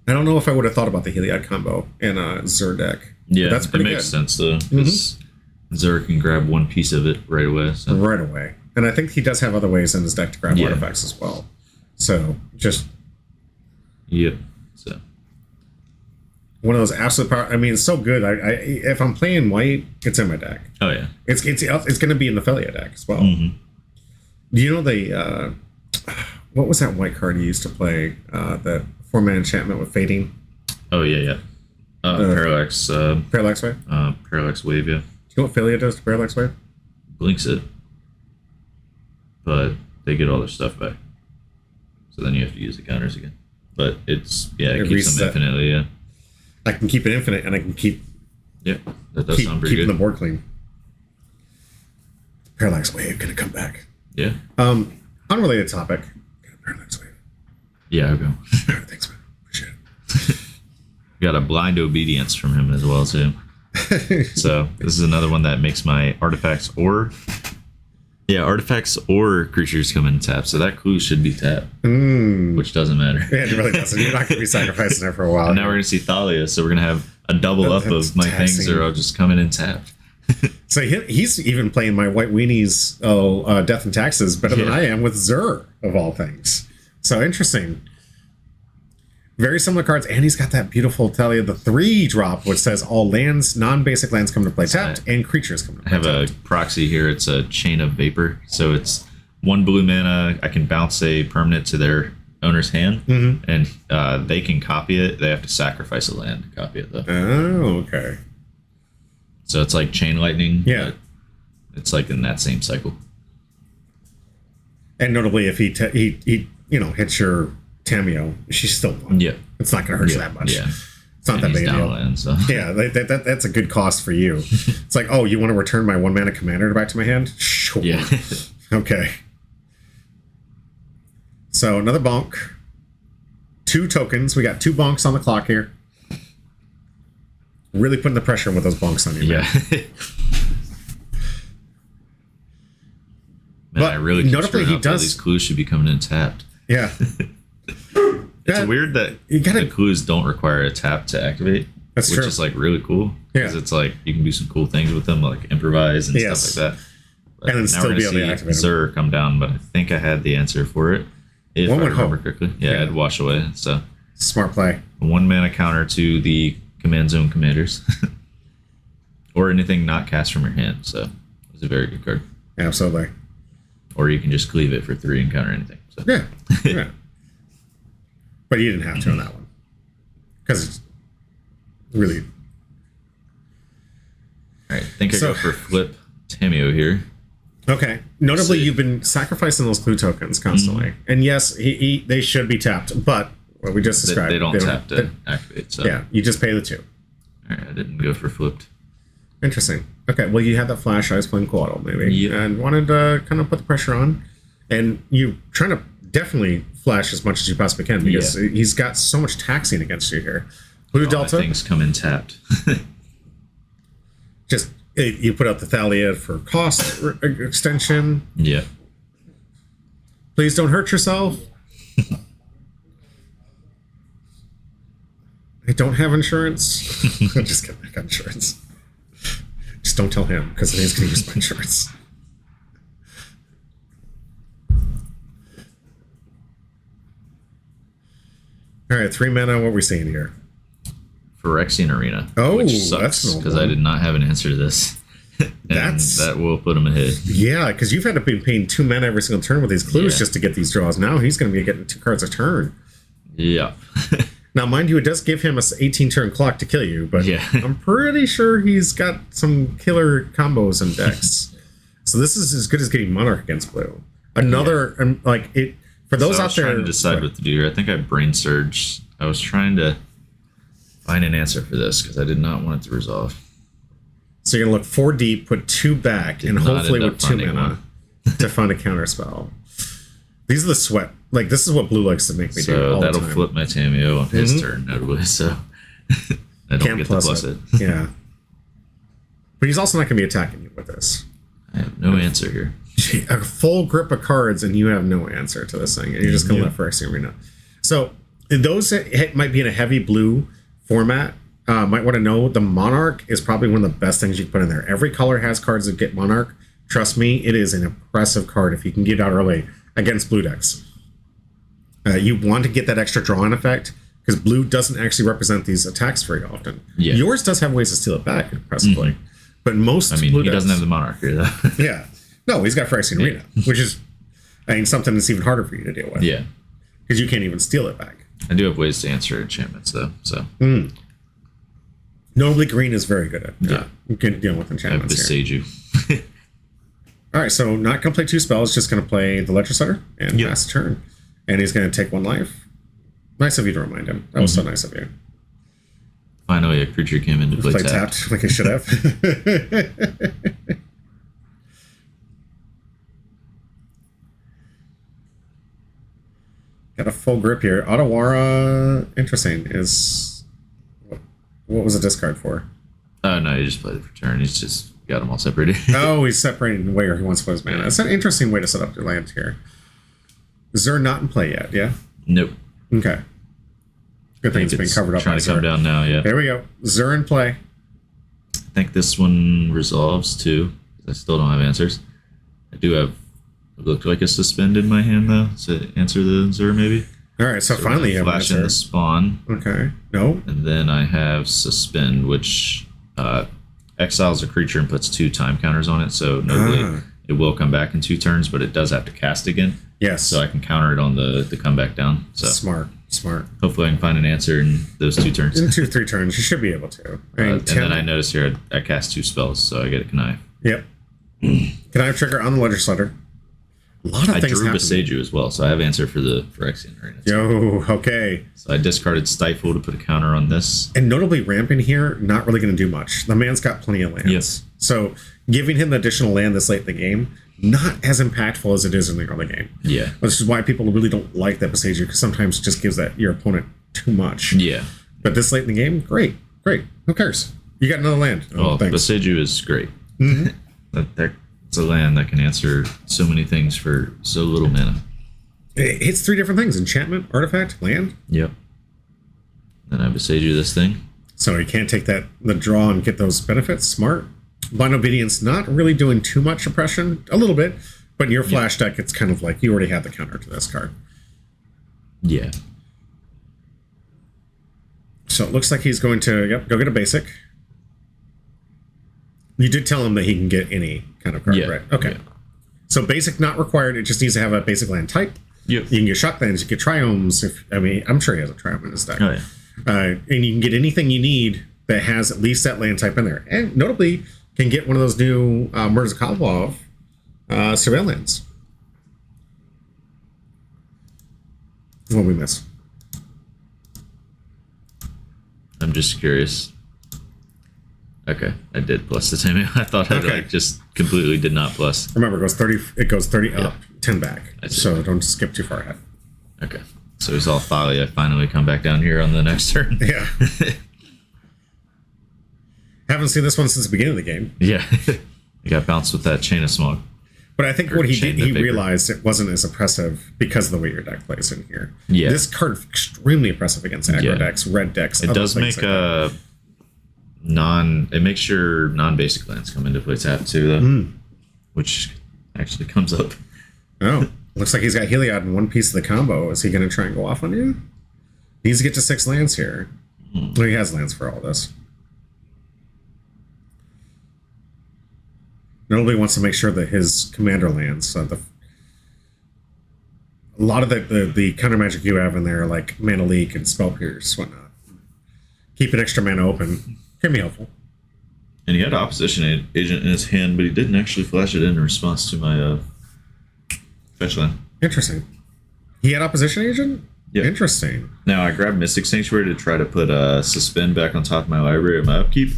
I don't know if I would have thought about the Heliod combo in a Zur deck. Yeah, that's pretty it makes good. sense, though. Because Zur can grab one piece of it right away. So. Right away. And I think he does have other ways in his deck to grab artifacts as well. So, just... Yep. So... One of those absolute power... I mean, it's so good. If I'm playing white, it's in my deck. Oh, yeah. It's going to be in the Felia deck as well. Mm-hmm. Do you know the... what was that white card you used to play? That 4-mana enchantment with fading? Oh, yeah. Parallax. Parallax Wave? Parallax Wave, yeah. Do you know what Felia does to Parallax Wave? Blinks it. But they get all their stuff back. So then you have to use the counters again. But it keeps them infinitely, yeah. I can keep it infinite, and I can keep... Yeah, that does sound pretty good. Keeping the board clean. Parallax Wave, gonna come back. Yeah. Unrelated topic. Parallax Wave. Yeah, I'll go. Thanks, man. Appreciate it. Got a blind obedience from him as well, too. So this is another one that makes my artifacts or creatures come in tap. So that clue should be tapped, which doesn't matter. Yeah, it really doesn't. You're not going to be sacrificing there for a while. And now we're going to see Thalia, so we're going to have a double up of my things that are all just coming in tapped. So he's even playing my White Weenies Death and Taxes better than I am with Zur, of all things. So interesting. Very similar cards, and he's got that beautiful Thalia, the 3-drop, which says all lands, non-basic lands come to play tapped, and creatures come to play tapped. I have a proxy here. It's a Chain of Vapor. So it's 1 blue mana. I can bounce a permanent to their owner's hand, and they can copy it. They have to sacrifice a land to copy it, though. Oh, okay. So it's like chain lightning. Yeah. But it's like in that same cycle. And notably, if he hits your Tamiyo, she's still one. Yeah. It's not going to hurt you that much. Yeah. It's not that big a deal. Land, so. Yeah, that's a good cost for you. It's like, oh, you want to return my 1 mana commander back to my hand? Sure. Yeah. Okay. So another bonk. 2 tokens. We got 2 bonks on the clock here. Really putting the pressure with those bonks on you, man. Yeah. Man, But I really keep notably, screwing he up that does- these clues should be coming in tapped. Yeah. It's weird that the clues don't require a tap to activate. That's which true. is like really cool. Yeah. Because it's like you can do some cool things with them, like improvise and Yes. stuff like that. But And then now still we're gonna be able to see activate 'em. Zur come down, but I think I had the answer for it. If One I would remember hope. correctly. Yeah, Yeah. I'd wash away. So Smart play. a 1 mana counter to the command zone commanders. Or anything not cast from your hand. So it's a very good card. Absolutely. Or you can just cleave it for 3 and counter anything. So. Yeah. Yeah. But you didn't have to on that one. Because it's really... All right, I think I So- go for flip Tamiyo here. Okay. Notably, See. you've been sacrificing those clue tokens constantly. And yes, they should be tapped, but what we just described... They don't tap to activate. So Yeah, you just pay the 2. all right, I didn't go for flipped. Interesting. Okay, well, you had that flash. I was playing Coatl, maybe. Yep. And wanted to kind of put the pressure on. And you trying to definitely flash as much as you possibly can because he's got so much taxing against you here. Blue All my Delta, things come in tapped. just you put out the Thalia for cost extension. Yeah. Please don't hurt yourself. I don't have insurance. Just kidding. I got insurance. Just don't tell him because he's going to use my insurance. All right, 3 mana. What are we seeing here? Phyrexian Arena. Oh, which that's sucks no because fun. I did not have an answer to this. And that will put him ahead. Yeah, because you've had to be paying 2 mana every single turn with these clues Yeah. just to get these draws. Now he's going to be getting 2 cards a turn. Yeah. Now, mind you, it does give him a 18 turn clock to kill you, but Yeah. I'm pretty sure he's got some killer combos and decks. So this is as good as getting Monarch against blue. Another, like, it for those So I out was there. trying to decide what to do here. I think I brain surged. I was trying to find an answer for this because I did not want it to resolve. So you're going to look 4 deep, put 2 back, and not hopefully end up with 2 finding mana to find a counter spell. These are the sweat. Like, this is what blue likes to make me do So all the that'll time. flip my Tamiyo on his turn, notably. So I don't Can't get plus to plus it. Yeah. But he's also not going to be attacking you with this. I have no answer here. Gee, a full grip of cards, and you have no answer to this thing. And you're just going to let Phyrexian Arena. So those that might be in a heavy blue format might want to know the Monarch is probably one of the best things you can put in there. Every color has cards that get Monarch. Trust me, it is an impressive card if you can get it out early against blue decks. You want to get that extra draw-in effect because blue doesn't actually represent these attacks very often. Yeah. Yours does have ways to steal it back impressively, but most I mean, blue he doesn't decks- have the Monarch here, though. Yeah, no, he's got Phyrexian Arena, which is something that's even harder for you to deal with. Yeah. Because you can't even steal it back. I do have ways to answer enchantments, though. So Notably, green is very good at dealing with I have enchantments here. Beseiju. All right, so not going to play 2 spells, just going to play the Ledger Setter and Yep. pass turn. And he's going to take 1 life. Nice of you to remind him. That was so nice of you. Finally, a creature came in to play Play tapped. tapped like he should have. Got a full grip here. Otawara, interesting, is... What was a discard for? Oh, no, he just played it for turn. He's just got them all separated. Oh, he's separating where he wants to put his mana. That's an interesting way to set up your land here. Zur not in play yet, yeah? Nope. Okay. Good thing it's being covered up trying by to come Zur. down now, yeah. There we go. Zur in play. I think this one resolves, too. I still don't have answers. I do have... It looked like a suspend in my hand, though. So answer the Zur, maybe? All right, so finally you have an Flash in the answer. spawn. Okay. No? And then I have Suspend, which exiles a creature and puts 2 time counters on it. So notably, it will come back in 2 turns, but it does have to cast again. Yes. So I can counter it on the comeback down. So Smart. Smart. Hopefully I can find an answer in those 2 turns. In 2-3 turns, you should be able to. And then I notice here I cast 2 spells, so I get a Connive. Yep. Connive trigger on the legislator. A lot of I things drew happen. Beseju as well, so I have answer for the Phyrexian Arena. Yo, okay. So I discarded Stifle to put a counter on this. And notably, ramping here, not really going to do much. The man's got plenty of lands. Yes. So giving him the additional land this late in the game, not as impactful as it is in the early game. Yeah. Which is why people really don't like that Beseju, because sometimes it just gives that your opponent too much. Yeah. But this late in the game, great. Who cares? You got another land. Well, Beseju is great. That's a land that can answer so many things for so little mana. It hits 3 different things: enchantment, artifact, land. Yep. Then I Beseju this thing. So you can't take the draw and get those benefits. Smart. Blind Obedience not really doing too much oppression. A little bit. But in your flash deck, it's kind of like you already have the counter to this card. Yeah. So it looks like he's going to go get a basic. You did tell him that he can get any kind of card, right? Okay. Yeah. So basic not required. It just needs to have a basic land type. Yep. You can get shocklands. You get triomes. I'm sure he has a triome in his deck. Oh, yeah. And you can get anything you need that has at least that land type in there. And notably, can get one of those new Murzakovlov surveillance. What we miss? I'm just curious. Okay, I did plus the Tamiyo. I thought I just completely did not plus. Remember, it goes 30 up, 10 back. see. So don't skip too far ahead. Okay. So we saw Thalia finally come back down here on the next turn. Yeah. Haven't seen this one since the beginning of the game. Yeah. He got bounced with that Chain of Smog. But I think Or what he Chain did, of he Vapor. realized it wasn't as oppressive because of the way your deck plays in here. Yeah. This card is extremely oppressive against aggro Yeah. decks, red decks. It other does things make like that. it makes sure non-basic lands come into play tap too, though. Which actually comes up. Oh, looks like he's got Heliod in one piece of the combo. Is he going to try and go off on you? He needs to get to 6 lands here. Well, he has lands for all this. Nobody wants to make sure that his commander lands. A lot of the counter magic you have in there, like Mana Leak and Spell Pierce, whatnot. Keep an extra mana open. Can be helpful. And he had opposition agent in his hand, but he didn't actually flash it in response to my fetch land. Interesting. He had opposition agent? Yeah. Interesting. Now I grabbed Mystic Sanctuary to try to put Suspend back on top of my library at my upkeep,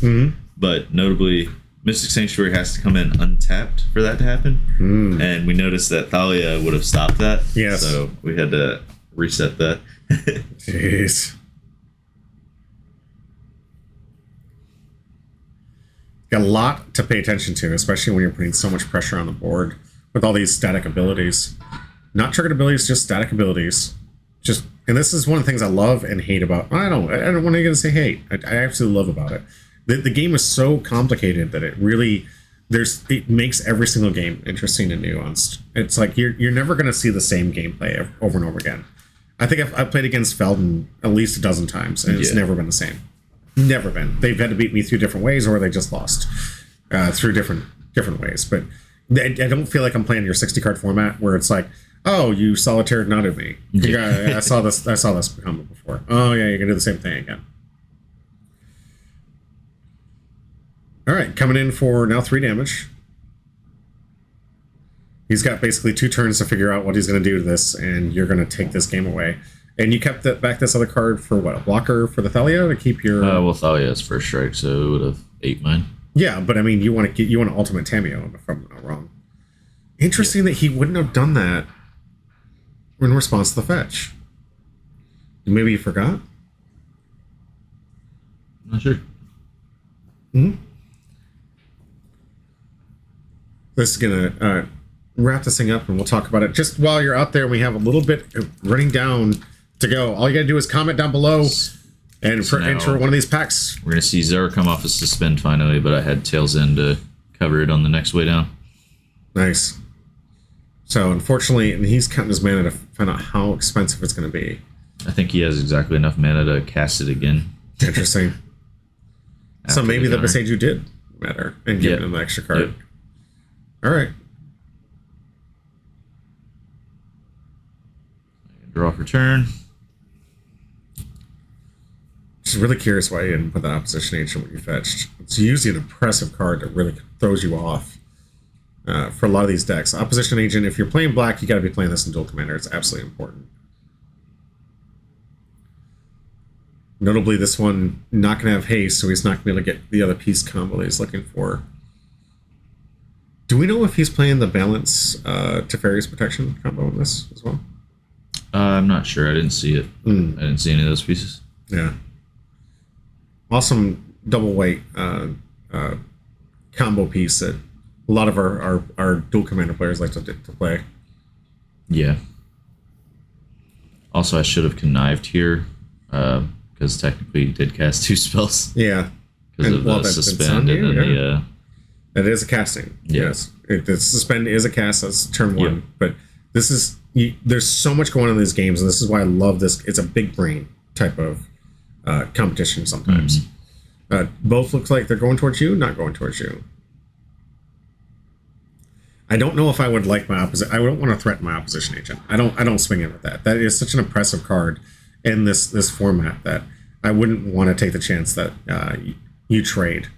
but notably Mystic Sanctuary has to come in untapped for that to happen, and we noticed that Thalia would have stopped that. Yes. So we had to reset that. Jeez. Got a lot to pay attention to, especially when you're putting so much pressure on the board with all these static abilities. Not triggered abilities, just static abilities. And this is one of the things I love and hate about. I don't want to say hate. I absolutely love about it. The game is so complicated that it makes every single game interesting and nuanced. It's like you're never going to see the same gameplay over and over again. I think I've played against Felden at least a dozen times, and it's never been the same. Never been. They've had to beat me through different ways, or they just lost through different ways. But I don't feel like I'm playing your 60 card format where it's like, oh, you solitaire nutted me. I saw this combo before. Oh yeah, you're gonna do the same thing again. All right, coming in for now 3 damage. He's got basically 2 turns to figure out what he's going to do to this, and you're going to take this game away. And you kept back this other card for what? A blocker for the Thalia to keep your. Well, Thalia is first strike, so it would have 8 mine. Yeah, but I mean, you want to ultimate Tamiyo, if I'm not wrong. Interesting that he wouldn't have done that in response to the fetch. Maybe you forgot. I'm not sure. This is gonna wrap this thing up, and we'll talk about it. Just while you're out there, we have a little bit running down to go. All you gotta do is comment down below and enter one of these packs. We're gonna see Zer come off a suspend finally, but I had Tails in to cover it on the next way down. Nice. So unfortunately, and he's counting his mana to find out how expensive it's going to be. I think he has exactly enough mana to cast it again. Interesting. So maybe the counter. Beseju did matter and give him an extra card. Yep. All right. Draw for turn. was really curious why you didn't put that opposition agent when you fetched. It's usually an impressive card that really throws you off for a lot of these decks. Opposition agent, if you're playing black, you got to be playing this in dual commander. It's absolutely important. Notably, this one not going to have haste, so he's not going to be able to get the other piece combo that he's looking for. Do we know if he's playing the balance Teferi's protection combo in this as well? I'm not sure. I didn't see it. I didn't see any of those pieces. Yeah. Awesome double weight combo piece that a lot of our dual commander players like to play. Yeah. Also, I should have connived here because technically he did cast 2 spells. Yeah. Because of the suspend and then the... That is a casting. Yeah. Yes. The suspend is a cast. That's turn 1. Yep. But this is... there's so much going on in these games, and this is why I love this. It's a big brain type of competition sometimes. Both looks like they're going towards you, not going towards you. I don't know if I would like my opposite. I don't want to threaten my opposition agent. I don't swing in with that. That is such an impressive card in this format that I wouldn't want to take the chance that you trade.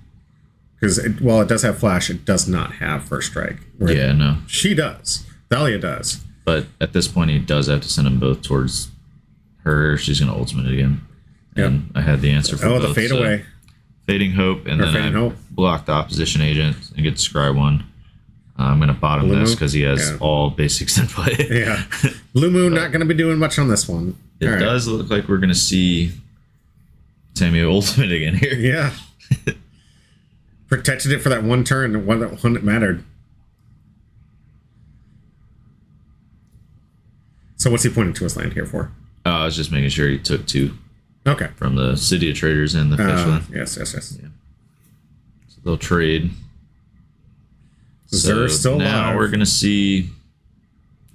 Because while it does have flash, it does not have first strike. Right? Yeah, no. She does. Thalia does. But at this point, he does have to send them both towards her. She's going to ultimate it again. And I had the answer for both. The fade away. Fading Hope, and then I block the opposition agent and get to scry 1. I'm going to bottom this because he has all basics in play. Yeah. Lumu not going to be doing much on this one. It does look like we're going to see Tamiyo ultimate again here. Yeah. Protected it for that one turn, the one that mattered. So what's he pointing to his land here for? I was just making sure he took 2. Okay. From the City of Traders and the fetch land. Yes. Yeah. So they'll trade. So still now alive. we're going to see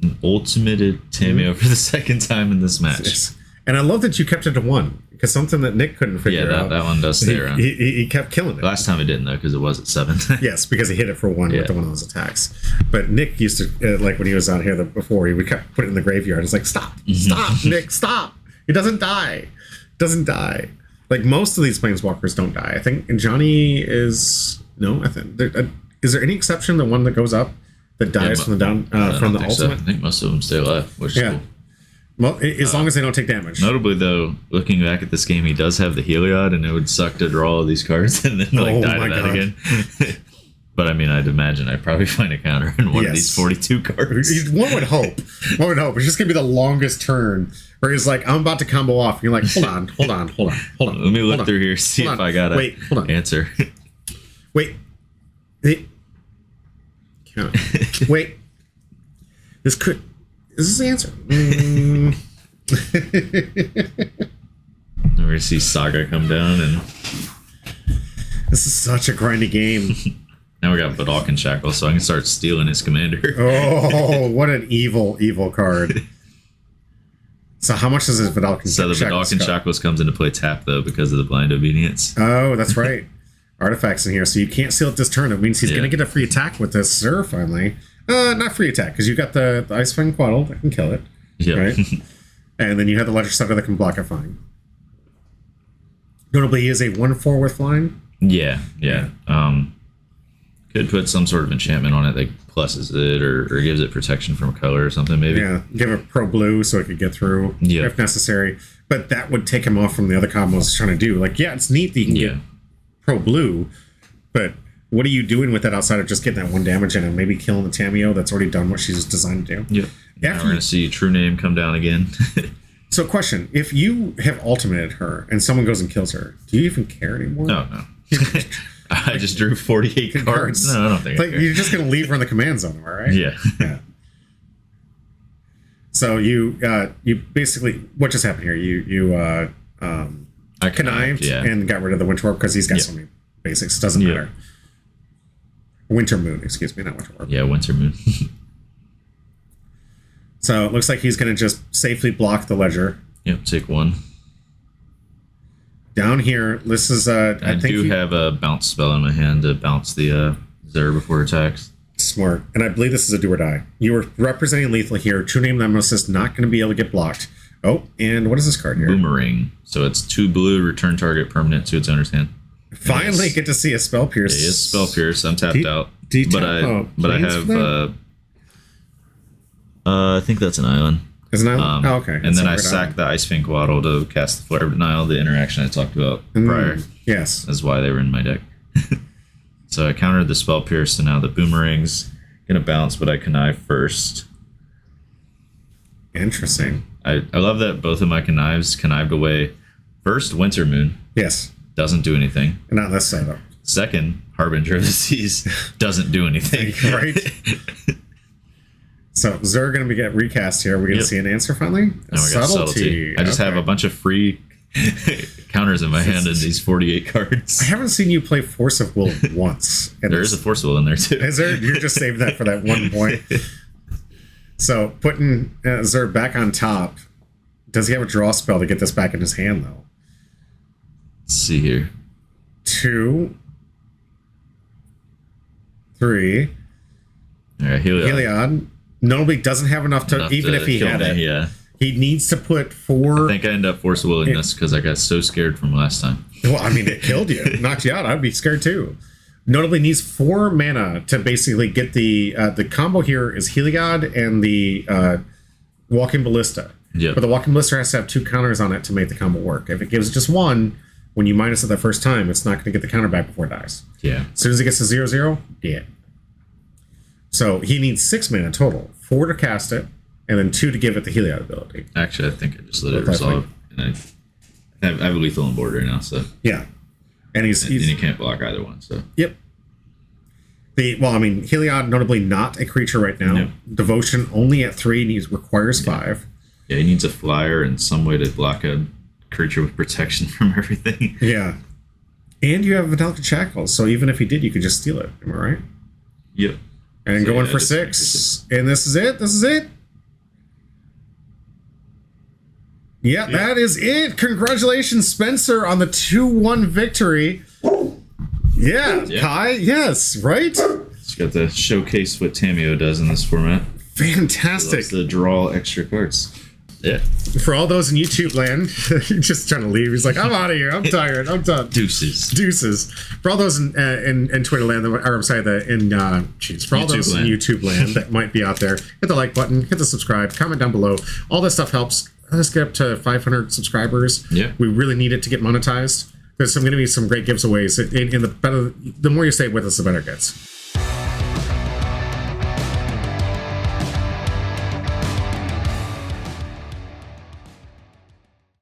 an ultimated Tamiyo for the second time in this match. Yes. And I love that you kept it to 1, because something that Nick couldn't figure out. Yeah, that one does stay around. He kept killing it. Last time it didn't, though, because it was at 7. Yes, because he hit it for 1 with one of those attacks. But Nick used to, like when he was out here before, he would kept putting it in the graveyard. It's like, stop, Nick, stop. It doesn't die. Doesn't die. Like most of these planeswalkers don't die. I think Johnny is I think is there any exception? The one that goes up that dies from the down from the ultimate. So. I think most of them stay alive, which is cool. Well, as long as they don't take damage. Notably, though, looking back at this game, he does have the Heliod, and it would suck to draw all these cards and then die to that again. But I mean, I'd imagine I'd probably find a counter in one of these 42 cards. One would hope. It's just gonna be the longest turn where he's like, I'm about to combo off. And you're like, hold on. Let me look through here, see if I got an answer. Wait. Wait. Is this the answer? We're gonna see Saga come down, and this is such a grindy game. Now we got Vidalcan Shackle, so I can start stealing his commander. Oh, what an evil card. So how much does this Vidalcan Shackle? So the Vidalcan Shackles comes into play tap, though, because of the blind obedience. Oh, that's right. Artifacts in here, so you can't seal it this turn. It means he's going to get a free attack with this Sir, finally. Not free attack, because you got the Icefang Quaddle that can kill it. Yeah. Right? And then you have the Ledger Sucker that can block it fine. Notably, he is a 1/4 with flying. Yeah. Could put some sort of enchantment on it that pluses it or gives it protection from a color or something, maybe. Yeah, give it pro blue so it could get through if necessary. But that would take him off from the other combos he's trying to do. Like, it's neat that you can get pro blue, but what are you doing with that outside of just getting that 1 damage in and maybe killing the Tamiyo that's already done what she's designed to do? Yeah. Now we're going to see True Name come down again. So, question: if you have ultimated her and someone goes and kills her, do you even care anymore? No. I just drew 48 cards. No, I don't think I care. You're just going to leave her in the command zone, am I right? Yeah. So you basically, what just happened here? You connived and got rid of the Winter Warp because he's got so many basics. Doesn't matter. Winter Moon, excuse me, not Winter Warp. Yeah, Winter Moon. So it looks like he's going to just safely block the Ledger. Yep, take 1. Down here, this is I do have a bounce spell in my hand to bounce the Zer before attacks. Smart. And I believe this is a do or die. You were representing lethal here. True Name Nemesis not going to be able to get blocked. Oh, and what is this card here? Boomerang. So it's 2 blue, return target permanent to its owner's hand. Finally get to see a Spell Pierce. It is Spell Pierce. I'm tapped out. But I have I think that's an island. Is an island? Okay. And then I sacked the Icefink Waddle to cast the Flare of Denial, the interaction I talked about prior. Yes. That's why they were in my deck. So I countered the Spell Pierce, so now the Boomerang's gonna bounce, but I connive first. Interesting. I love that both of my connived away. First, Winter Moon. Yes. Doesn't do anything. Not this setup. Second, Harbinger of the Seas doesn't do anything. Right. So Zur going to get recast here. We're going to see an answer finally. Subtlety. I just have a bunch of free counters in my hand in these 48 cards. I haven't seen you play Force of Will once. There is a Force of Will in there too. Is there? You're just saving that for that one point. So putting Zur back on top. Does he have a draw spell to get this back in his hand though? Let's see here. 2, 3. All right, Heliod. Notably doesn't have enough to even if he had it. Yeah. He needs to put 4. I think I end up Force Willing this because I got so scared from last time. Well, I mean, it killed you. Knocked you out. I'd be scared too. Notably needs 4 mana to basically get the combo here is Heliod and the Walking Ballista. Yeah. But the Walking Ballista has to have 2 counters on it to make the combo work. If it gives just 1, when you minus it the first time, it's not going to get the counter back before it dies. Yeah. As soon as it gets to 0/0, dead. So he needs 6 mana total. 4 to cast it, and then 2 to give it the Heliod ability. Actually, I think I just let it resolve. And I have a lethal on board right now, so yeah. And he's and he can't block either one. So yep. Heliod notably not a creature right now. Yep. Devotion only at 3 and he requires 5. Yeah, he needs a flyer and some way to block a creature with protection from everything. Yeah. And you have Metallic Shackles, so even if he did, you could just steal it. Am I right? Yep. And so going for 6. And this is it. This is it. Yeah, that is it. Congratulations, Spencer, on the 2-1 victory. Yeah, Kai, yes, right? It's got to showcase what Tamiyo does in this format. Fantastic. To draw extra cards. Yeah. For all ththose in YouTube land, he's just trying to leave. He's like, I'm out of here. I'm tired. I'm done. Deuces. For all those in Twitter land, or I'm sorry, for all those in YouTube land that might be out there, hit the like button, hit the subscribe, comment down below. All this stuff helps. Let's get up to 500 subscribers. Yeah. We really need it to get monetized. There's going to be some great giveaways. And the more you stay with us, the better it gets.